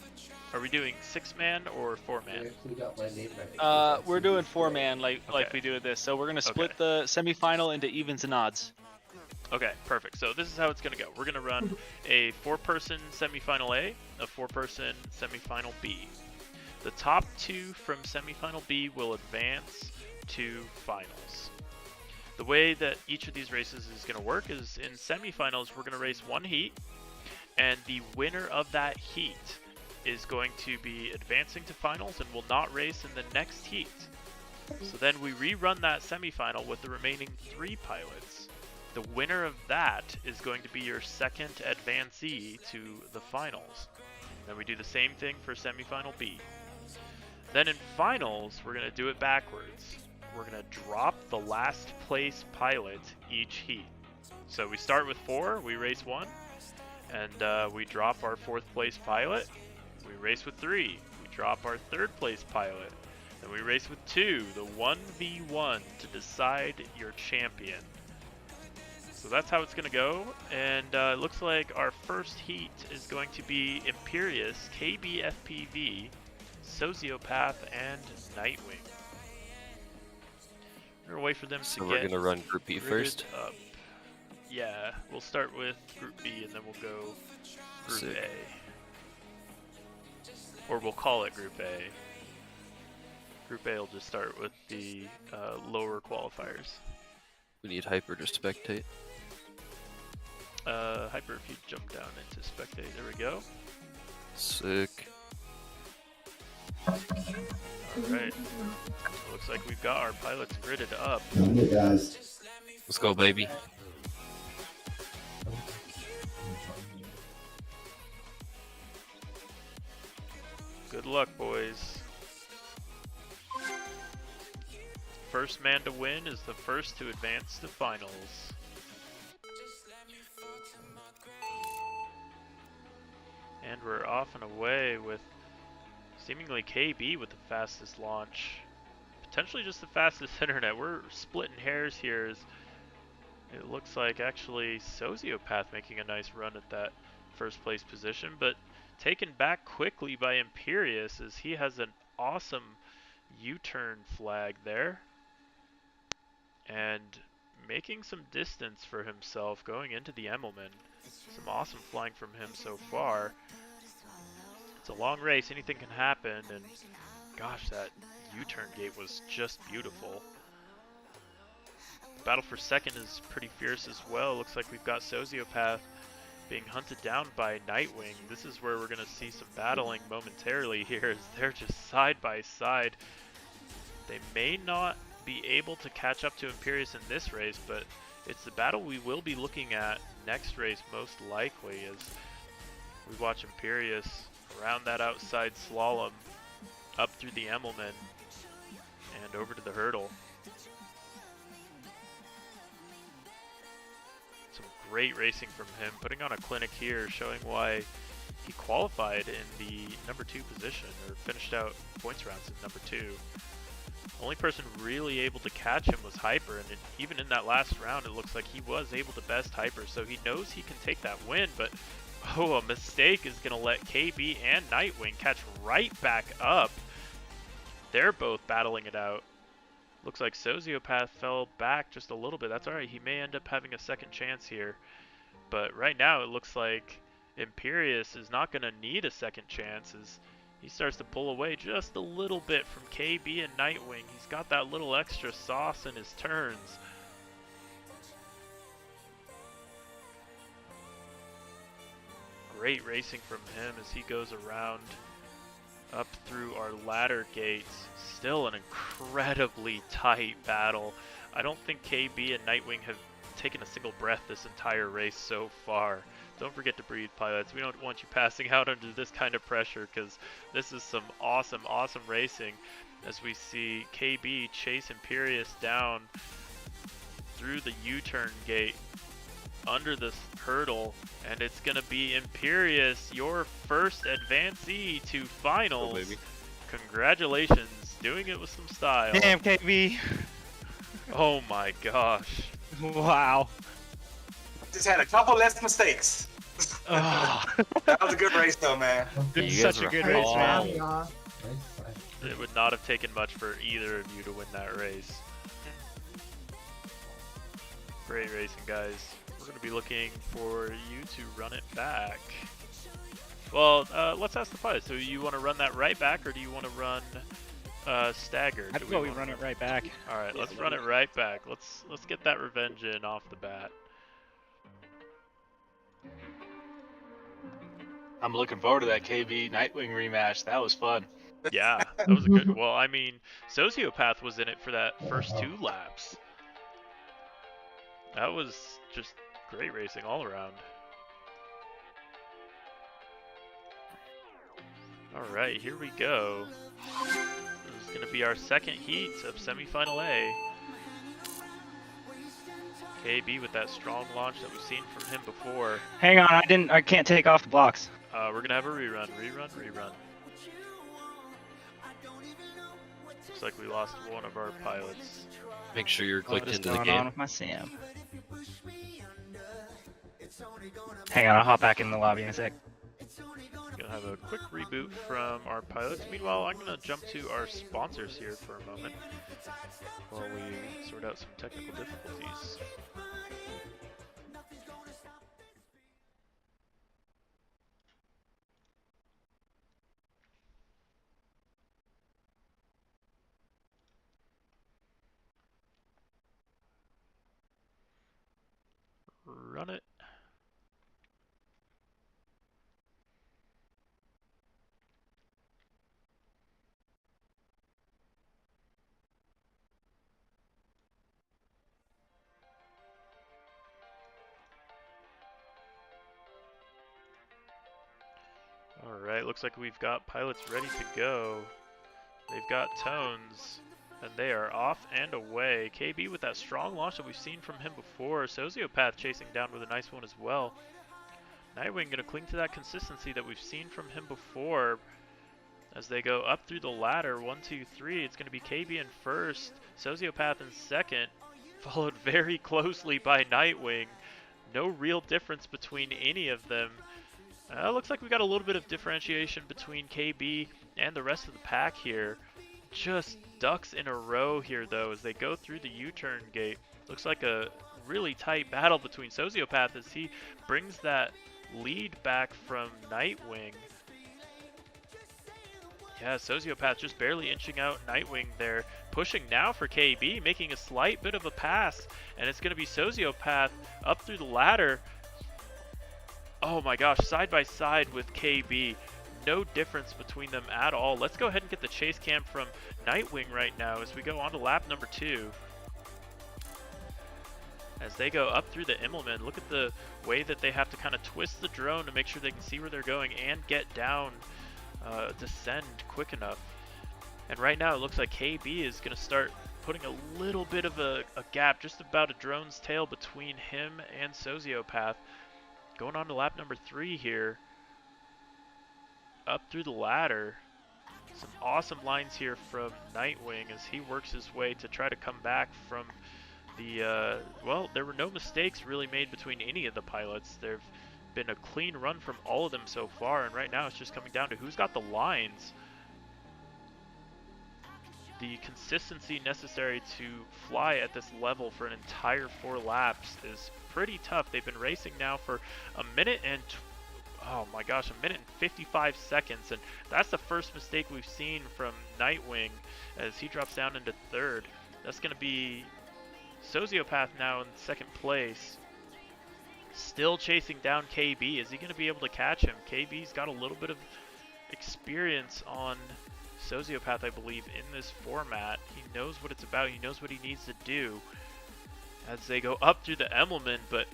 S1: are we doing 6-man or 4-man?
S2: We're doing 4-man like we do with this. So we're gonna split the semifinal into evens and odds.
S1: Okay, perfect. So this is how it's gonna go. We're gonna run a 4-person semifinal A, a 4-person semifinal B. The top 2 from semifinal B will advance to finals. The way that each of these races is going to work is in semifinals, we're going to race 1 heat, and the winner of that heat is going to be advancing to finals and will not race in the next heat. So then we rerun that semifinal with the remaining 3 pilots. The winner of that is going to be your second advancee to the finals. Then we do the same thing for semifinal B. Then in finals, we're going to do it backwards. We're going to drop the last place pilot each heat. So we start with 4, we race 1, and we drop our 4th place pilot. We race with 3, we drop our 3rd place pilot. Then we race with 2, the 1v1 to decide your champion. So that's how it's going to go, and it looks like our first heat is going to be Imperious, KBFPV, Sociopath, and Nightwing. We're gonna wait for them to get.
S4: We're gonna run Group B first.
S1: Up. Yeah, we'll start with Group B and then we'll go Group A. Or we'll call it Group A. Group A will just start with the lower qualifiers.
S4: We need Hyper to spectate.
S1: Hyper, if you jump down into spectate, there we go.
S4: Sick.
S1: Alright. Looks like we've got our pilots gridded up.
S9: Hey guys.
S4: Let's go, baby.
S1: Good luck, boys. First man to win is the first to advance to finals. And we're off and away with seemingly KB with the fastest launch. Potentially just the fastest internet. We're splitting hairs here. It looks like actually Sociopath making a nice run at that first place position, but taken back quickly by Imperious as he has an awesome U-turn flag there. And making some distance for himself going into the Emmelman. Some awesome flying from him so far. It's a long race, anything can happen, and gosh, that U-turn gate was just beautiful. The battle for second is pretty fierce as well. Looks like we've got Sociopath being hunted down by Nightwing. This is where we're going to see some battling momentarily here as they're just side by side. They may not be able to catch up to Imperious in this race, but it's the battle we will be looking at next race most likely as we watch Imperious around that outside slalom up through the Emmelman and over to the hurdle. Some great racing from him, putting on a clinic here, showing why he qualified in the number 2 position, or finished out points rounds in number 2. Only person really able to catch him was Hyper, and even in that last round it looks like he was able to best Hyper, so he knows he can take that win, but oh, a mistake is going to let KB and Nightwing catch right back up. They're both battling it out. Looks like Sociopath fell back just a little bit. That's alright, he may end up having a second chance here. But right now it looks like Imperious is not going to need a second chance as he starts to pull away just a little bit from KB and Nightwing. He's got that little extra sauce in his turns. Great racing from him as he goes around up through our ladder gates. Still an incredibly tight battle. I don't think KB and Nightwing have taken a single breath this entire race so far. Don't forget to breathe, pilots. We don't want you passing out under this kind of pressure, because this is some awesome, awesome racing as we see KB chase Imperious down through the U-turn gate under this hurdle, and it's going to be Imperious, your first advancee to finals.
S4: Oh, baby.
S1: Congratulations, doing it with some style.
S12: Damn, KB.
S1: Oh my gosh.
S12: Wow.
S6: Just had a couple less mistakes. That was a good race, though, man.
S12: It's
S4: You guys
S12: such a
S4: were
S12: good race, man.
S1: It would not have taken much for either of you to win that race. Great racing, guys. We're going to be looking for you to run it back. Well, let's ask the pilots. So you want to run that right back, or do you want to run staggered?
S12: I'd go we run it right back.
S1: All right, let's run it right back. Let's get that revenge in off the bat.
S2: I'm looking forward to that KB Nightwing rematch. That was fun.
S1: Yeah, that was a good. Well, I mean, Sociopath was in it for that first 2 laps. That was just great racing all around. All right, here we go. This is going to be our second heat of semifinal A. KB with that strong launch that we've seen from him before.
S12: Hang on, I can't take off the blocks.
S1: We're going to have a rerun. Looks like we lost one of our pilots.
S4: Make sure you're clicked
S12: What is
S4: into the
S12: going
S4: game.
S12: on with my Sam? Hang on, I'll hop back in the lobby in a sec.
S1: Gonna have a quick reboot from our pilots. Meanwhile, I'm gonna jump to our sponsors here for a moment while we sort out some technical difficulties. Run it. Alright, looks like we've got pilots ready to go. They've got tones, and they are off and away. KB with that strong launch that we've seen from him before. Sociopath chasing down with a nice one as well. Nightwing going to cling to that consistency that we've seen from him before as they go up through the ladder. 1, 2, 3. It's going to be KB in first, Sociopath in second, followed very closely by Nightwing. No real difference between any of them. Looks like we got a little bit of differentiation between KB and the rest of the pack here. Just ducks in a row here, though, as they go through the U-turn gate. Looks like a really tight battle between Sociopath as he brings that lead back from Nightwing. Yeah, Sociopath just barely inching out Nightwing there. Pushing now for KB, making a slight bit of a pass. And it's going to be Sociopath up through the ladder. Oh my gosh, side by side with KB. No difference between them at all. Let's go ahead and get the chase cam from Nightwing right now as we go on to lap number 2. As they go up through the Immelman, look at the way that they have to kind of twist the drone to make sure they can see where they're going and get down, descend quick enough. And right now it looks like KB is going to start putting a little bit of a gap, just about a drone's tail between him and Sociopath. Going on to lap number 3 here. Up through the ladder. Some awesome lines here from Nightwing as he works his way to try to come back from the, well, there were no mistakes really made between any of the pilots. There've been a clean run from all of them so far, and right now it's just coming down to who's got the lines. The consistency necessary to fly at this level for an entire 4 laps is pretty tough. They've been racing now for a minute and oh my gosh, a minute and 55 seconds, and that's the first mistake we've seen from Nightwing as he drops down into 3rd. That's going to be Sociopath now in 2nd place. Still chasing down KB. Is he going to be able to catch him? KB's got a little bit of experience on Sociopath, I believe, in this format. He knows what it's about. He knows what he needs to do. as they go up through the Embleman, but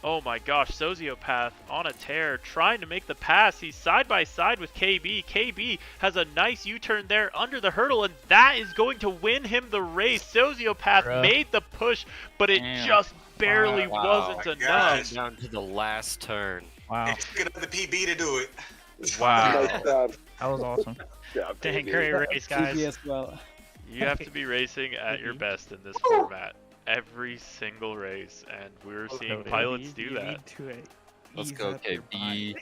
S1: oh my gosh, Sociopath on a tear, trying to make the pass. He's side by side with KB. KB has a nice U-turn there under the hurdle, and that is going to win him the race. Sociopath made the push, but it just barely wasn't enough.
S4: Down to the last turn.
S12: Wow.
S6: It's good of the PB to do it.
S1: Wow.
S12: That was awesome. Dang, great race, guys.
S1: You have to be racing at your best in this format. Every single race, and we're seeing pilots do that.
S4: Let's go, KB.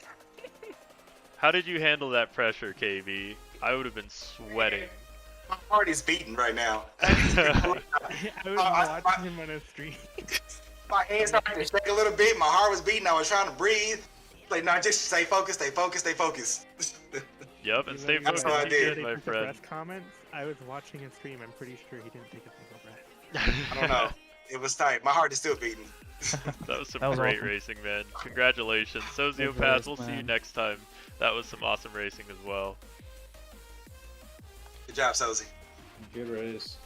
S1: How did you handle that pressure, KB? I would have been sweating.
S6: My heart is beating right now.
S11: I was watching him on a stream.
S6: My hands started to shake a little bit. My heart was beating. I was trying to breathe. Like, no, just stay focused, stay focused, stay focused.
S1: Yep, and stay
S6: That's
S1: focused,
S6: what I
S1: you
S6: did.
S1: did, my
S11: With the
S1: friend.
S11: breath comments, I was watching him stream. I'm pretty sure he didn't take a single breath.
S6: I don't know. It was tight. My heart is still beating.
S1: That was some
S12: That was
S1: great
S12: awesome.
S1: racing, man. Congratulations. Sociopaths, we'll see you next time. That was some awesome racing as well.
S6: Good job, Sozy.
S3: Good race.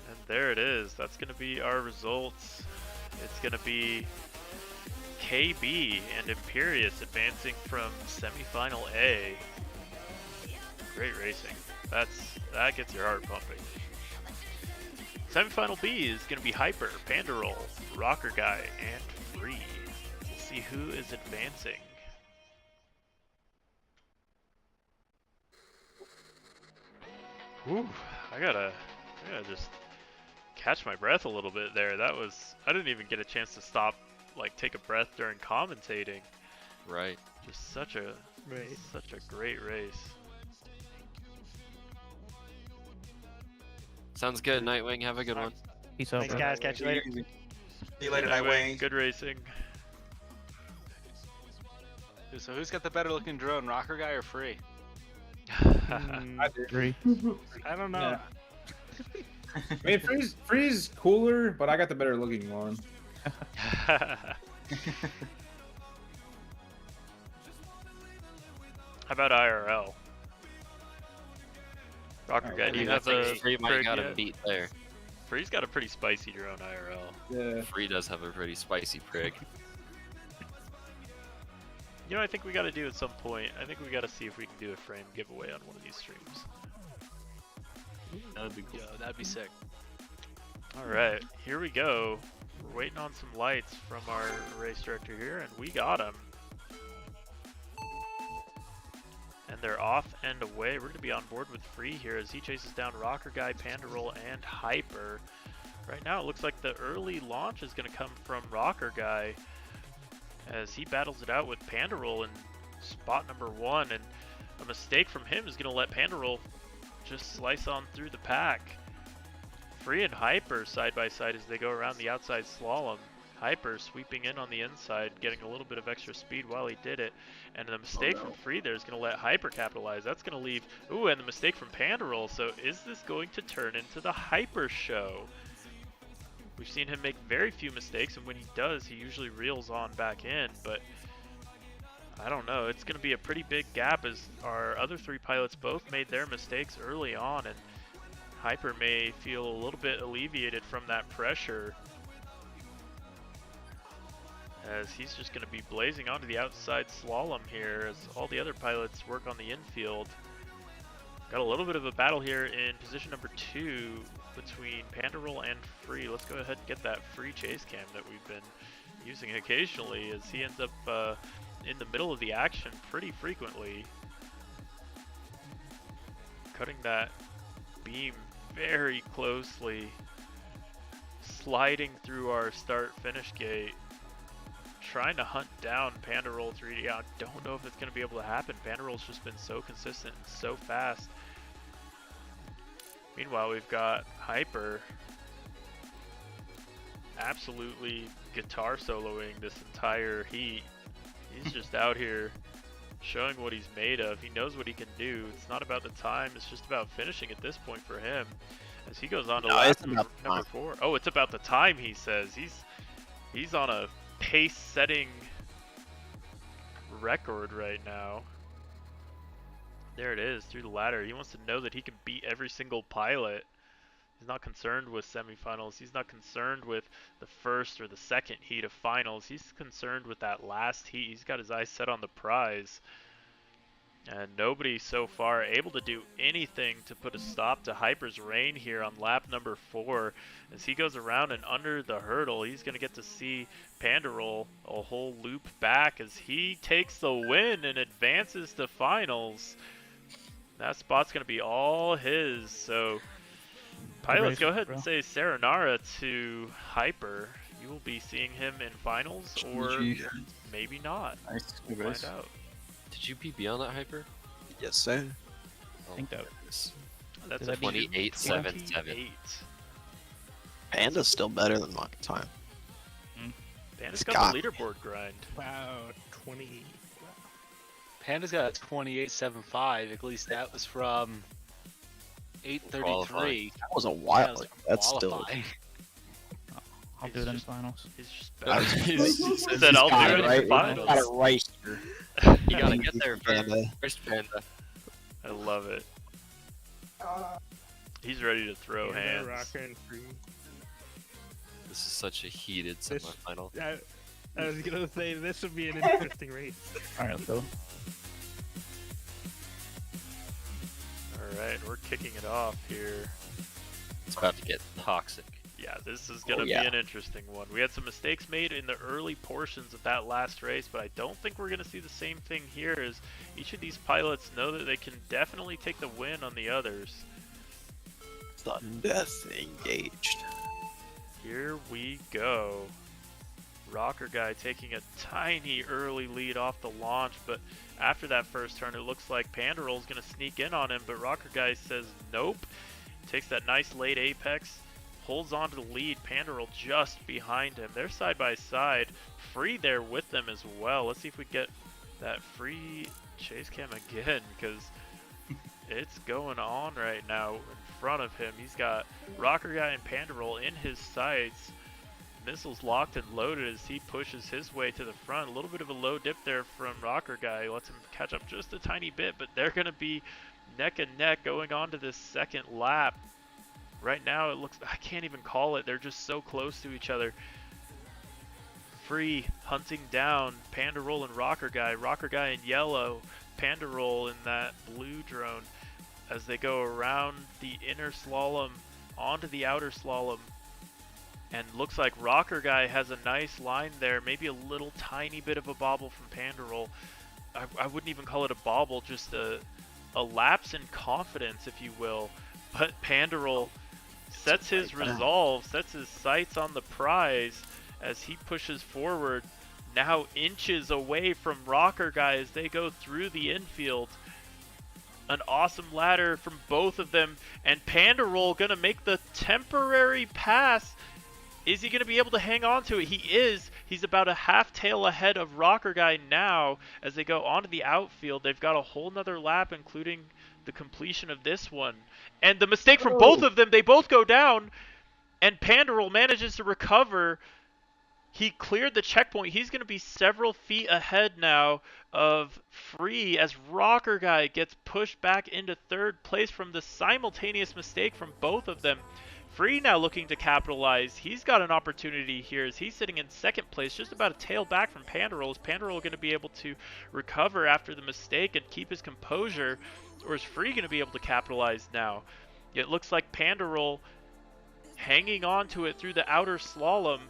S1: And there it is. That's going to be our results. It's going to be KB and Imperious advancing from semifinal A. Great racing. That gets your heart pumping. Semifinal B is going to be Hyper, Pandaroll, Rocker Guy, and Free. We'll see who is advancing. Whew, I gotta just catch my breath a little bit there. I didn't even get a chance to stop, like, take a breath during commentating.
S4: Right.
S1: Just such a great race.
S4: Sounds good, Nightwing. Have a good one.
S12: Peace out. Thanks, guys. Catch you later.
S6: See you later,
S1: Nightwing,
S6: Nightwing.
S1: good racing.
S2: So who's got the better looking drone, Rocker Guy or Free?
S3: I did.
S12: Three.
S11: I don't know.
S3: I mean, Free's cooler, but I got the better looking one.
S1: How about IRL? Rocker Guy, do you have a
S4: Free might got
S1: prig
S4: him
S1: yet?
S4: beat there.
S1: Free's got a pretty spicy drone IRL.
S3: Yeah.
S4: Free does have a pretty spicy prig.
S1: You know, I think we got to do at some point. I think we got to see if we can do a frame giveaway on one of these streams.
S2: That'd be cool. Yeah, that'd be sick.
S1: All right, here we go. We're waiting on some lights from our race director here, and we got them. And they're off and away. We're going to be on board with Free here as he chases down Rocker Guy, Pandaroll, and Hyper. Right now, it looks like the early launch is going to come from Rocker Guy as he battles it out with Pandaroll in spot number 1. And a mistake from him is going to let Pandaroll just slice on through the pack. Free and Hyper side by side as they go around the outside slalom. Hyper sweeping in on the inside, getting a little bit of extra speed while he did it. And the mistake from Free there is going to let Hyper capitalize. That's going to leave... Ooh, and the mistake from Pandaroll. So is this going to turn into the Hyper show? We've seen him make very few mistakes, and when he does, he usually reels on back in. But I don't know. It's going to be a pretty big gap as our other 3 pilots both made their mistakes early on. And Hyper may feel a little bit alleviated from that pressure, as he's just going to be blazing onto the outside slalom here as all the other pilots work on the infield. Got a little bit of a battle here in position number 2 between Pandaroll and Free. Let's go ahead and get that Free chase cam that we've been using occasionally, as he ends up in the middle of the action pretty frequently, cutting that beam very closely, sliding through our start-finish gate, trying to hunt down Pandaroll 3D. I don't know if it's going to be able to happen. Pandaroll's just been so consistent and so fast. Meanwhile, we've got Hyper absolutely guitar soloing this entire heat. He's just out here showing what he's made of. He knows what he can do. It's not about the time, it's just about finishing at this point for him. As he goes on to lap number 4. Oh, it's about the time, he says. He's on a pace-setting record right now. There it is, through the ladder. He wants to know that he can beat every single pilot. He's not concerned with semifinals. He's not concerned with the first or the second heat of finals. He's concerned with that last heat. He's got his eyes set on the prize. And nobody so far able to do anything to put a stop to Hyper's reign here on lap number 4. As he goes around and under the hurdle, he's going to get to see Panda roll a whole loop back as he takes the win and advances to finals. That spot's going to be all his. So, pilots, go ahead and say Saranara to Hyper. You will be seeing him in finals, or maybe not. We'll find out.
S4: Did you PB on that Hyper?
S7: Yes, sir.
S4: Oh,
S12: think that
S1: That's a
S4: 28-7-7.
S7: Panda's still better than my time.
S1: Panda's got the leaderboard grind.
S11: Wow, 20.
S2: Panda's got a 28.75. At least that was from 8:33.
S7: That was a while.
S2: That was
S7: That's still.
S2: qualifying.
S12: I'll do it in finals.
S1: He's just
S7: He
S1: said I'll do it
S7: right,
S1: in finals.
S7: got it right here.
S4: You gotta get there
S7: Panda.
S4: first, Panda.
S1: I love it. He's ready to throw hands.
S11: Rocker and Free.
S4: This is such a heated semifinal.
S11: I was gonna say this would be an interesting race.
S12: Alright, let's go.
S1: Alright, we're kicking it off here.
S4: It's about to get toxic.
S1: Yeah, this is going to be an interesting one. We had some mistakes made in the early portions of that last race, but I don't think we're going to see the same thing here, as each of these pilots know that they can definitely take the win on the others.
S7: Sudden death engaged.
S1: Here we go. Rocker Guy taking a tiny early lead off the launch, but after that first turn, it looks like Panda Roll's going to sneak in on him, but Rocker Guy says nope. Takes that nice late apex, holds on to the lead. Panda Roll just behind him. They're side by side. Free there with them as well. Let's see if we get that free chase cam again, because it's going on right now in front of him. He's got Rocker Guy and Panda Roll in his sights. Missiles locked and loaded as he pushes his way to the front. A little bit of a low dip there from Rocker Guy. Lets him catch up just a tiny bit, but they're going to be neck and neck going on to this second lap. Right now it looks, I can't even call it. They're just so close to each other. Free hunting down Panda Roll and Rocker Guy. Rocker Guy in yellow, Panda Roll in that blue drone as they go around the inner slalom onto the outer slalom. And looks like Rocker Guy has a nice line there, maybe a little tiny bit of a bobble from Panda Roll. I wouldn't even call it a bobble, just a lapse in confidence, if you will. But Panda Roll sets his resolve, sets his sights on the prize as he pushes forward, now inches away from Rocker Guy as they go through the infield. An awesome ladder from both of them, and Panda Roll gonna make the temporary pass. Is he going to be able to hang on to it? He is. He's about a half tail ahead of Rocker Guy now as they go onto the outfield. They've got a whole nother lap, including the completion of this one. And the mistake from both of them, they both go down, and Panda Roll manages to recover. He cleared the checkpoint. He's going to be several feet ahead now of Free as Rocker Guy gets pushed back into third place from the simultaneous mistake from both of them. Free now looking to capitalize. He's got an opportunity here as he's sitting in second place, just about a tail back from Panda Roll. Is Panda Roll going to be able to recover after the mistake and keep his composure, or is Free going to be able to capitalize now? It looks like Panda Roll hanging on to it through the outer slalom.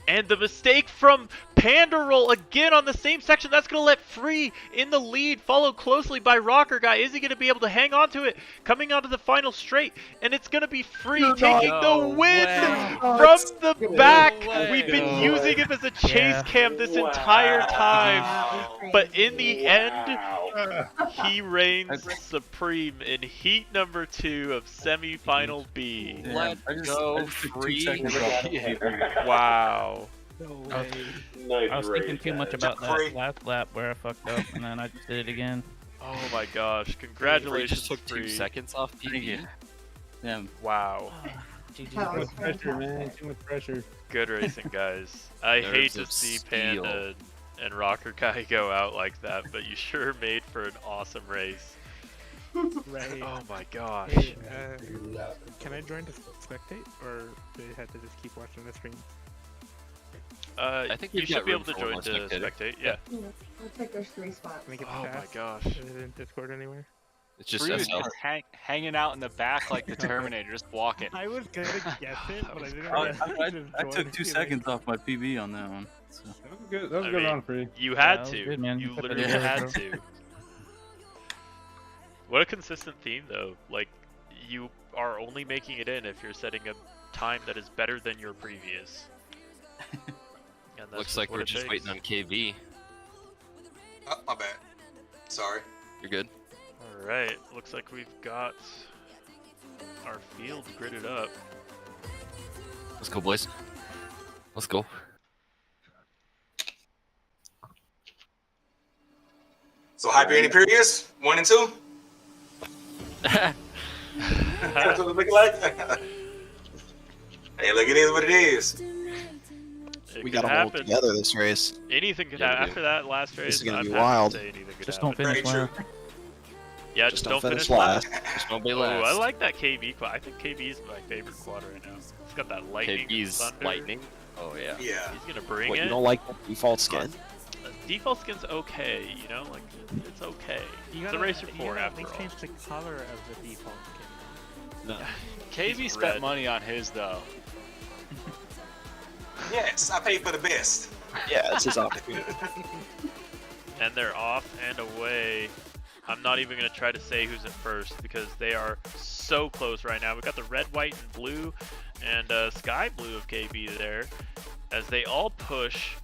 S1: And the mistake from Panda Roll again on the same section. That's going to let Free in the lead, followed closely by Rocker Guy. Is he going to be able to hang on to it? Coming onto the final straight. And it's going to be Free taking the win from the back. We've been using him as a chase cam this entire time. But in the end, he reigns supreme in heat number 2 of semifinal B.
S4: Let's go, Free.
S1: Wow.
S12: No way. I was thinking too much about that last lap where I fucked up, and then I just did it again.
S1: Oh my gosh! Congratulations,
S4: just took 2 seconds off PB.
S12: Yeah.
S1: Wow.
S3: Too much pressure, man. Too much pressure.
S1: Good racing, guys. I hate to see Panda and Rocker Guy go out like that, but you sure made for an awesome race.
S11: Right.
S1: Oh my gosh.
S11: Hey, can I join to spectate, or do I have to just keep watching the stream?
S4: I think
S1: you
S4: we've
S1: should
S4: got
S1: be
S4: room
S1: able to
S4: for one
S1: join
S4: more
S1: to
S4: spectator.
S1: spectate. Yeah.
S13: Looks like there's 3 spots.
S11: Can I get
S1: Oh my
S11: past?
S1: gosh.
S11: Is it in Discord anywhere?
S4: It's just
S2: Free was
S4: SL.
S2: just hanging out in the back like the Terminator, just walking.
S11: I was gonna guess it, but I didn't.
S12: Oh,
S11: want to
S12: I
S11: join
S12: took 2
S11: either.
S12: seconds off my PB on that one. So.
S3: That was good. That was
S1: I
S3: a good
S1: mean,
S3: round, Free.
S1: You
S12: Yeah,
S1: had
S12: that was
S1: to.
S12: good, man.
S1: You
S12: You put it
S1: literally
S12: together,
S1: had
S12: bro.
S1: to. What a consistent theme, though. Like, you are only making it in if you're setting a time that is better than your previous. And that's
S4: Looks
S1: just
S4: like
S1: what
S4: we're
S1: it
S4: just
S1: takes.
S4: waiting on KV.
S6: Oh, my bad. Sorry.
S4: You're good.
S1: Alright, looks like we've got our field gridded up.
S4: Let's go, boys. Let's go.
S6: So Hyper and Imperious, 1 and 2. That's what it look like. Hey, look, it is what it is.
S1: It
S7: We
S1: could
S7: gotta hold
S1: happen.
S7: together this race.
S1: Anything could
S4: Yeah, we
S1: happen.
S4: do.
S1: After that last race,
S7: is gonna
S1: I'm
S7: be
S1: happy to
S7: wild.
S1: say anything could
S12: Just
S1: happen.
S12: don't finish
S6: Very true.
S12: last.
S1: Yeah,
S7: Just don't finish last.
S4: Just don't be
S1: Oh,
S4: last.
S1: I like that KB quad. I think KB is my favorite quad right now. It's got that lightning.
S4: KV's
S1: thunder.
S4: lightning. Oh yeah.
S6: Yeah.
S1: He's gonna bring
S7: What,
S1: it.
S7: you don't like the default skin?
S1: Default skin's okay, you know, like it's okay.
S11: You
S1: It's
S11: gotta,
S1: a racer
S11: you
S1: 4
S11: gotta
S1: after
S11: at least
S1: all.
S11: change the color of the default skin.
S7: No.
S2: KV
S1: He's
S2: spent
S1: red.
S2: money on his though.
S6: Yes, I paid for the best.
S7: Yeah, it's his opportunity.
S1: And they're off and away. I'm not even gonna try to say who's in first because they are so close right now. We got the red, white, and blue, and sky blue of KB there, as they all push.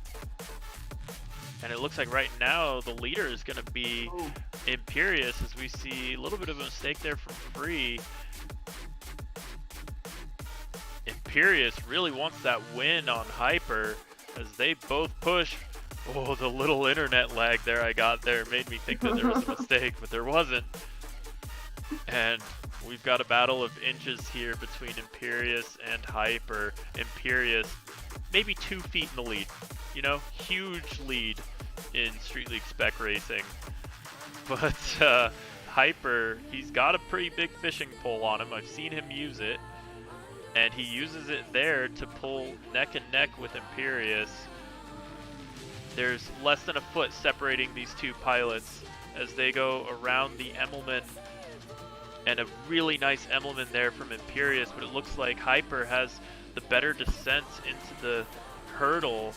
S1: And it looks like right now the leader is gonna be Imperious, as we see a little bit of a mistake there from Free. Imperious really wants that win on Hyper as they both push. Oh, the little internet lag there I got there made me think that there was a mistake, but there wasn't. And we've got a battle of inches here between Imperious and Hyper. Imperious, maybe 2 feet in the lead. You know, huge lead in Street League Spec Racing. But Hyper, he's got a pretty big fishing pole on him. I've seen him use it. And he uses it there to pull neck and neck with Imperious. There's less than a foot separating these two pilots as they go around the Emmelman. And a really nice Emmelman there from Imperious, but it looks like Hyper has the better descent into the hurdle.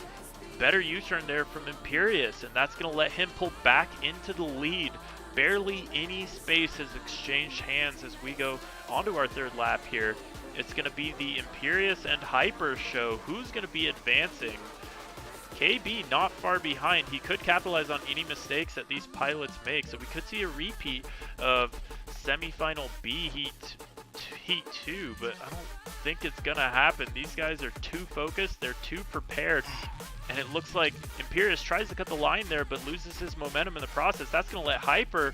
S1: Better U-turn there from Imperious, and that's going to let him pull back into the lead. Barely any space has exchanged hands as we go onto our third lap here. It's going to be the Imperious and Hyper show. Who's going to be advancing? KB not far behind. He could capitalize on any mistakes that these pilots make, so we could see a repeat of semifinal B Heat 2, but I don't think it's going to happen. These guys are too focused, they're too prepared, and it looks like Imperious tries to cut the line there, but loses his momentum in the process. That's going to let Hyper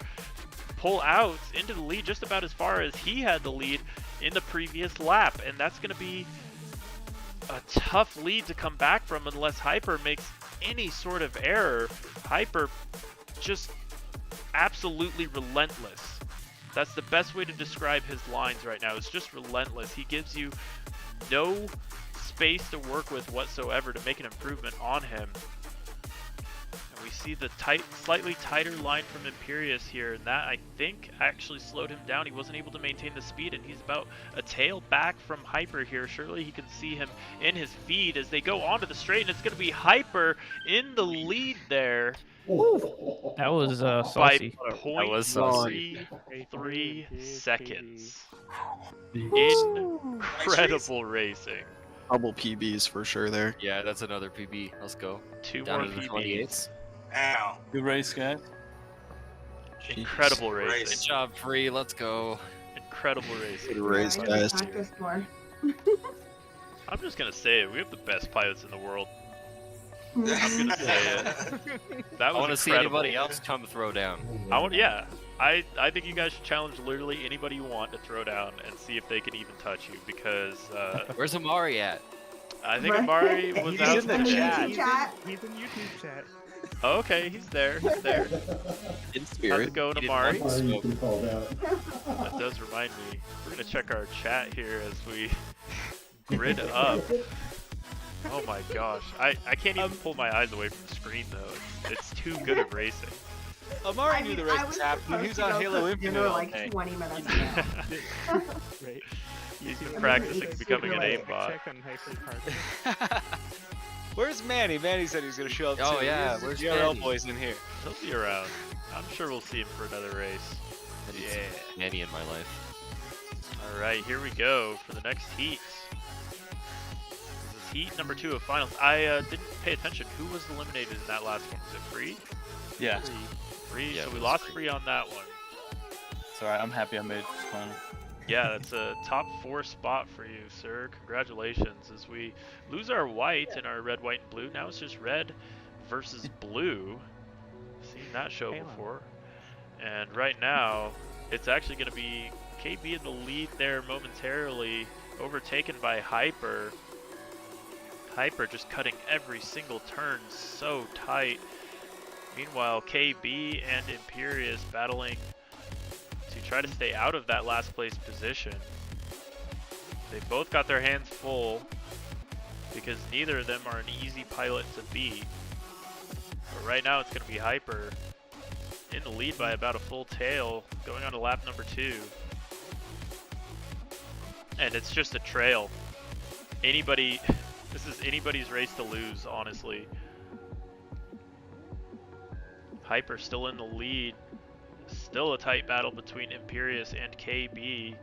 S1: pull out into the lead just about as far as he had the lead in the previous lap, and that's going to be a tough lead to come back from unless Hyper makes any sort of error. Hyper just absolutely relentless. That's the best way to describe his lines right now. It's just relentless. He gives you no space to work with whatsoever to make an improvement on him. And we see the slightly tighter line from Imperious here, and that I think actually slowed him down. He wasn't able to maintain the speed, and he's about a tail back from Hyper here. Surely he can see him in his feed as they go onto the straight, and it's going to be Hyper in the lead there.
S12: That was
S1: By
S12: saucy.
S4: That was saucy.
S1: 0.3 seconds. Incredible racing.
S7: Double PBs for sure there.
S4: Yeah, that's another PB. Let's go.
S1: 2
S4: Down
S1: more
S4: to the
S1: PBs.
S4: 28s.
S6: Ow.
S12: Good race, guys.
S1: Incredible
S6: Race.
S1: racing.
S4: Good job, Free. Let's go.
S1: Incredible racing.
S7: Good race, guys.
S1: I'm just gonna say it. We have the best pilots in the world.
S6: I'm
S1: gonna say it. That
S4: I
S1: was
S4: want to see
S1: incredible.
S4: anybody else come throw down.
S1: Yeah. I think you guys should challenge literally anybody you want to throw down and see if they can even touch you, because
S4: Where's Amari at?
S1: I think Amari was
S11: He's
S1: out
S11: in the
S1: today.
S11: chat. He's in YouTube chat.
S1: Okay, he's there. He's there.
S7: In
S1: How's
S7: spirit.
S1: it going,
S7: He didn't
S1: Amari?
S7: want to
S9: Sorry, you
S7: smoke.
S9: can call that.
S1: That does remind me. We're gonna check our chat here as we grid up. Oh my gosh, I can't even pull my eyes away from the screen though. It's too good at racing.
S2: Amari
S13: I
S2: knew
S13: mean,
S2: the
S13: I
S2: race
S13: was
S2: was happening. He was
S13: supposed
S2: on
S13: to go
S2: Halo
S13: cook
S2: Infinite
S13: dinner
S2: all
S13: like
S2: day.
S13: 20 minutes ago.
S11: Right.
S1: He's been
S13: I'm
S1: practicing
S13: gonna eat
S1: becoming an
S13: super late.
S1: aimbot.
S11: Check on Hyper Park.
S2: Where's Manny? Manny said he was gonna show up
S4: Oh,
S2: too.
S4: yeah,
S2: Where's
S4: where's
S2: the GRL
S4: Manny?
S2: boys in here?
S1: He'll be around. I'm sure we'll see him for another race.
S4: I need
S1: Yeah.
S4: some Manny in my life.
S1: All right, here we go for the next heat. This is heat number 2 of finals. I didn't pay attention. Who was eliminated in that last one? Was it Free?
S12: Yeah.
S1: Free.
S4: Yeah,
S1: So
S4: it
S1: we
S4: was
S1: lost
S4: Free.
S1: Free on that one.
S12: It's alright, I'm happy I made it this final.
S1: Yeah, that's a top 4 spot for you, sir. Congratulations. As we lose our white in our red, white, and blue, now it's just red versus blue. Seen that show
S11: Halo.
S1: before. And right now, it's actually going to be KB in the lead there momentarily, overtaken by Hyper. Hyper just cutting every single turn so tight. Meanwhile, KB and Imperious battling to try to stay out of that last place position. They both got their hands full because neither of them are an easy pilot to beat. But right now it's going to be Hyper in the lead by about a full tail going on to lap number 2. And it's just a trail. This is anybody's race to lose, honestly. Hyper still in the lead. Still a tight battle between Imperious and KB.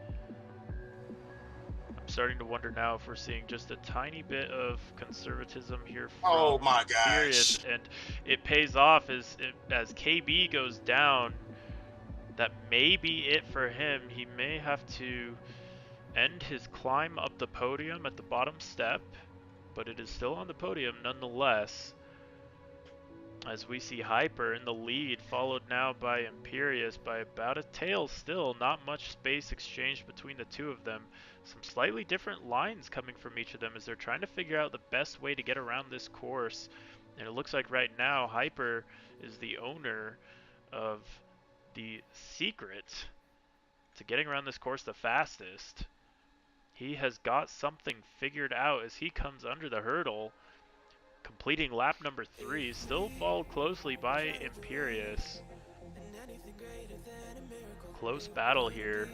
S1: I'm starting to wonder now if we're seeing just a tiny bit of conservatism here from
S6: Oh my gosh.
S1: Imperious, and it pays off as KB goes down. That may be it for him. He may have to end his climb up the podium at the bottom step, but it is still on the podium nonetheless. As we see Hyper in the lead, followed now by Imperious by about a tail still. Not much space exchanged between the two of them. Some slightly different lines coming from each of them as they're trying to figure out the best way to get around this course. And it looks like right now Hyper is the owner of the secret to getting around this course the fastest. He has got something figured out as he comes under the hurdle, completing lap number 3, still followed closely by Imperious. Close battle here,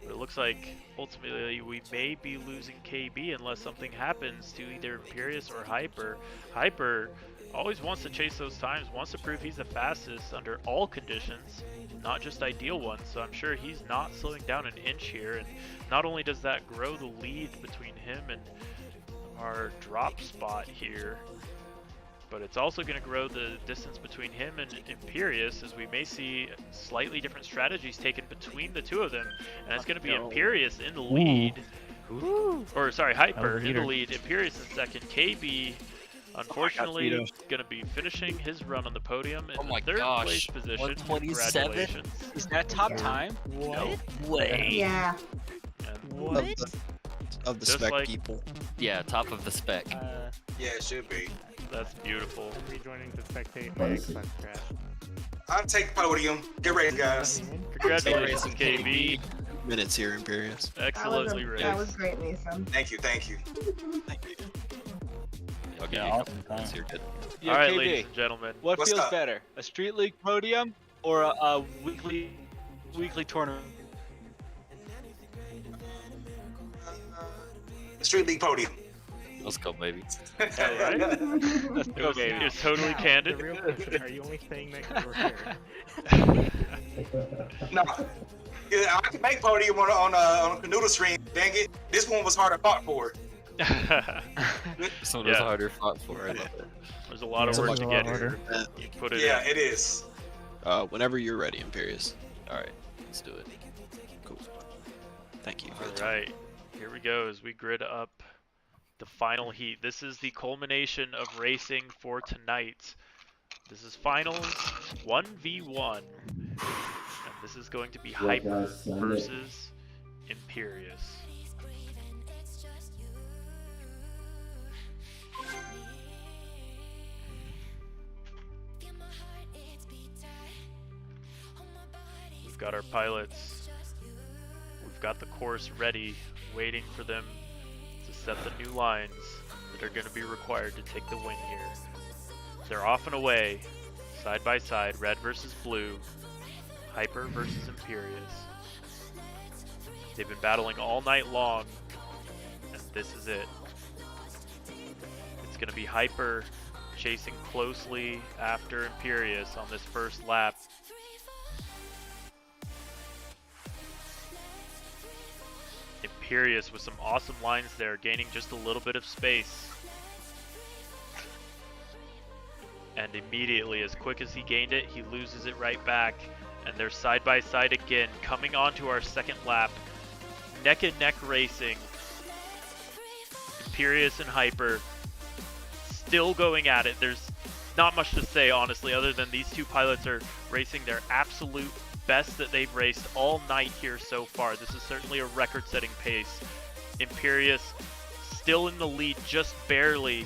S1: but it looks like ultimately we may be losing KB unless something happens to either Imperious or Hyper. Hyper always wants to chase those times, wants to prove he's the fastest under all conditions, not just ideal ones, so I'm sure he's not slowing down an inch here. And not only does that grow the lead between him and our drop spot here, but it's also going to grow the distance between him and Imperious, as we may see slightly different strategies taken between the two of them. And it's going to be Imperious in the lead, or sorry, Hyper in the lead, Imperious in second. KB unfortunately going to be finishing his run on the podium in the third place position.
S7: 127?
S1: Congratulations.
S2: Is that top time?
S1: No
S7: way.
S13: Yeah.
S1: And
S7: Of the
S1: Just
S7: spec
S1: like-
S7: people.
S4: Yeah, top of the spec.
S6: Yeah, it should be.
S1: that's beautiful.
S11: I'm rejoining to spectate my Xbox crash.
S6: I'll take podium. Get ready, guys.
S1: Congratulations, KB.
S7: Minutes here, Imperious.
S1: Excellently raced.
S13: That was great, Mason.
S6: Thank you, thank you.
S4: I'll give
S12: Yeah,
S4: you a
S12: awesome
S4: couple minutes here, good.
S2: Yeah,
S1: All right,
S2: KB,
S1: ladies and gentlemen.
S2: what
S6: What's
S2: feels
S6: up?
S2: better, a Street League podium or a weekly tournament?
S6: Street League podium.
S4: Let's go, baby.
S1: Alright. It was totally
S11: Now,
S1: candid.
S11: The real question, are you only saying that because we're here?
S6: No. Yeah, I can make podium on a canoodle stream. Dang it. This one was harder fought for.
S4: This one was
S1: Yeah.
S4: harder fought for. I love it.
S1: There's a lot of
S12: Yeah,
S1: work
S12: it's
S1: to
S12: a
S1: get
S12: lot
S1: here. You put it
S6: Yeah,
S1: in.
S6: it is.
S7: Whenever you're ready, Imperious.
S4: Alright, let's do it.
S7: Cool. Thank you for the time.
S1: Alright, here we go as we grid up the final heat. This is the culmination of racing for tonight. This is finals 1v1. And this is going to be
S9: Yeah,
S1: Hyper
S9: guys, send it.
S1: versus Imperious. got our pilots. We've got the course ready, waiting for them to set the new lines that are going to be required to take the win here. They're off and away, side by side, red versus blue, Hyper versus Imperious. They've been battling all night long, and this is it. It's going to be Hyper chasing closely after Imperious on this first lap. Imperious with some awesome lines there, gaining just a little bit of space. And immediately, as quick as he gained it, he loses it right back. And they're side by side again, coming on to our second lap. Neck and neck racing. Imperious and Hyper still going at it. There's not much to say, honestly, other than these two pilots are racing their absolute best that they've raced all night here so far. This is certainly a record-setting pace. Imperious still in the lead, just barely.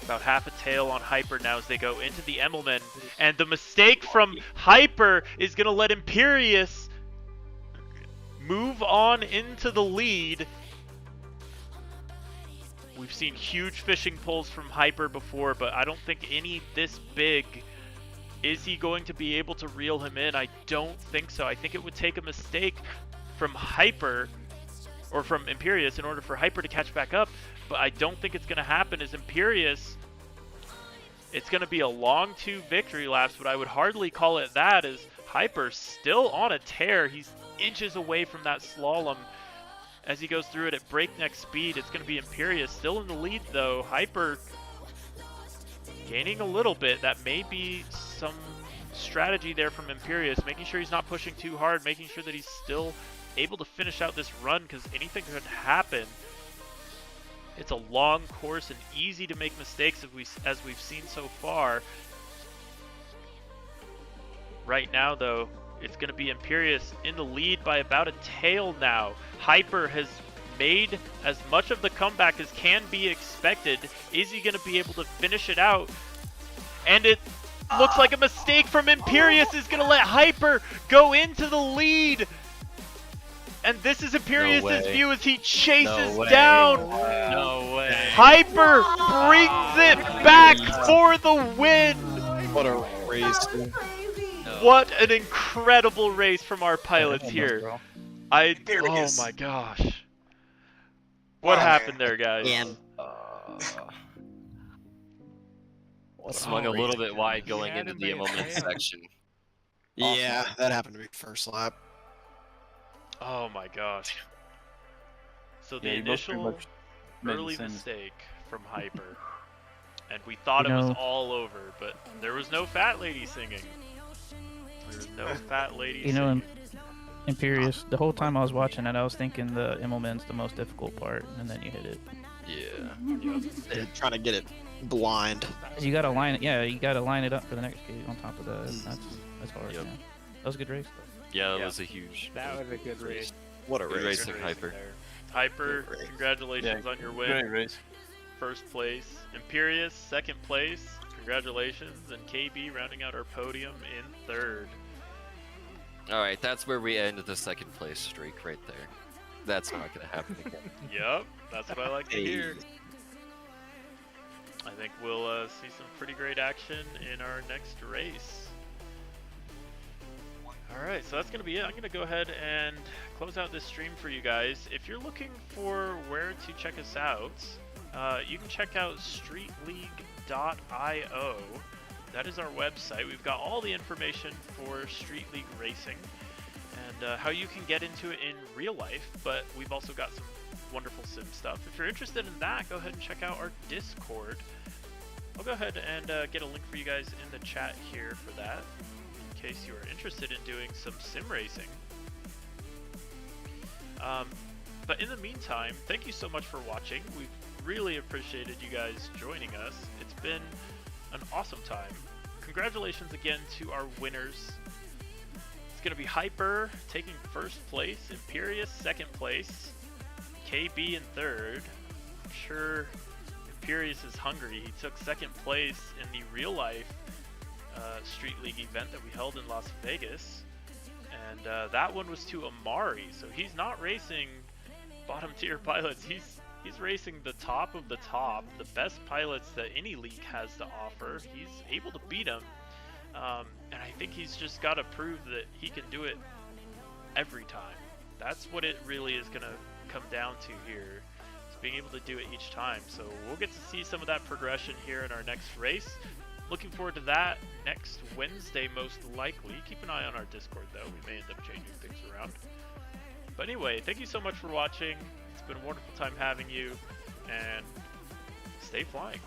S1: About half a tail on Hyper now as they go into the Emmelman. And the mistake from Hyper is going to let Imperious move on into the lead. We've seen huge fishing pulls from Hyper before, but I don't think any this big. Is he going to be able to reel him in? I don't think so. I think it would take a mistake from Hyper, or from Imperious, in order for Hyper to catch back up. But I don't think it's going to happen as Imperious. It's going to be a long 2 victory laps, but I would hardly call it that, as Hyper still on a tear. He's inches away from that slalom as he goes through it at breakneck speed. It's going to be Imperious still in the lead, though. Hyper gaining a little bit. That may be some strategy there from Imperious, making sure he's not pushing too hard, making sure that he's still able to finish out this run, because anything could happen. It's a long course and easy to make mistakes as we've seen so far. Right now, though, it's going to be Imperious in the lead by about a tail now. Hyper has made as much of the comeback as can be expected. Is he going to be able to finish it out? And it looks like a mistake from Imperious is going to let Hyper go into the lead. And this is Imperious's view as he chases down.
S2: No way.
S1: Hyper brings it back for the win.
S7: What a race.
S1: What an incredible race from our pilots here. Oh my gosh. What happened there, guys?
S4: Swung a little bit wide going into the moment section.
S7: Yeah, that happened to be first lap.
S1: Oh my gosh. So the initial early mistake from Hyper, and we thought it was all over, but there was no fat lady singing. There was no fat lady singing.
S12: Imperious, the whole time I was watching it, I was thinking the Immelman's the most difficult part, and then you hit it.
S7: Yeah. They're trying to get it blind.
S12: You gotta line it, you gotta line it up for the next gate on top of that. That's hard. Yeah. That was a good race, though.
S4: Yeah, that was a huge.
S11: That was a good race.
S7: What a
S4: good
S7: race.
S4: racing, Hyper.
S1: Hyper, congratulations on your win.
S12: Great race.
S1: First place. Imperious, second place. Congratulations. And KB rounding out our podium in third.
S4: Alright, that's where we end the second place streak right there. That's not going to happen again.
S1: Yep, that's what I like to hear. I think we'll see some pretty great action in our next race. Alright, so that's going to be it. I'm going to go ahead and close out this stream for you guys. If you're looking for where to check us out, you can check out streetleague.io. That is our website. We've got all the information for Street League Racing and how you can get into it in real life, but we've also got some wonderful sim stuff. If you're interested in that, go ahead and check out our Discord. I'll go ahead and get a link for you guys in the chat here for that, in case you are interested in doing some sim racing. But in the meantime, thank you so much for watching. We've really appreciated you guys joining us. It's been an awesome time. Congratulations again to our winners. It's going to be Hyper taking first place, Imperious second place, KB in third. I'm sure Imperious is hungry. He took second place in the real life Street League event that we held in Las Vegas. And that one was to Amari, so he's not racing bottom tier pilots. He's racing the top of the top, the best pilots that any league has to offer. He's able to beat them, and I think he's just got to prove that he can do it every time. That's what it really is going to come down to here, is being able to do it each time. So we'll get to see some of that progression here in our next race. Looking forward to that next Wednesday, most likely. Keep an eye on our Discord, though. We may end up changing things around. But anyway, thank you so much for watching. It's been a wonderful time having you, and stay flying.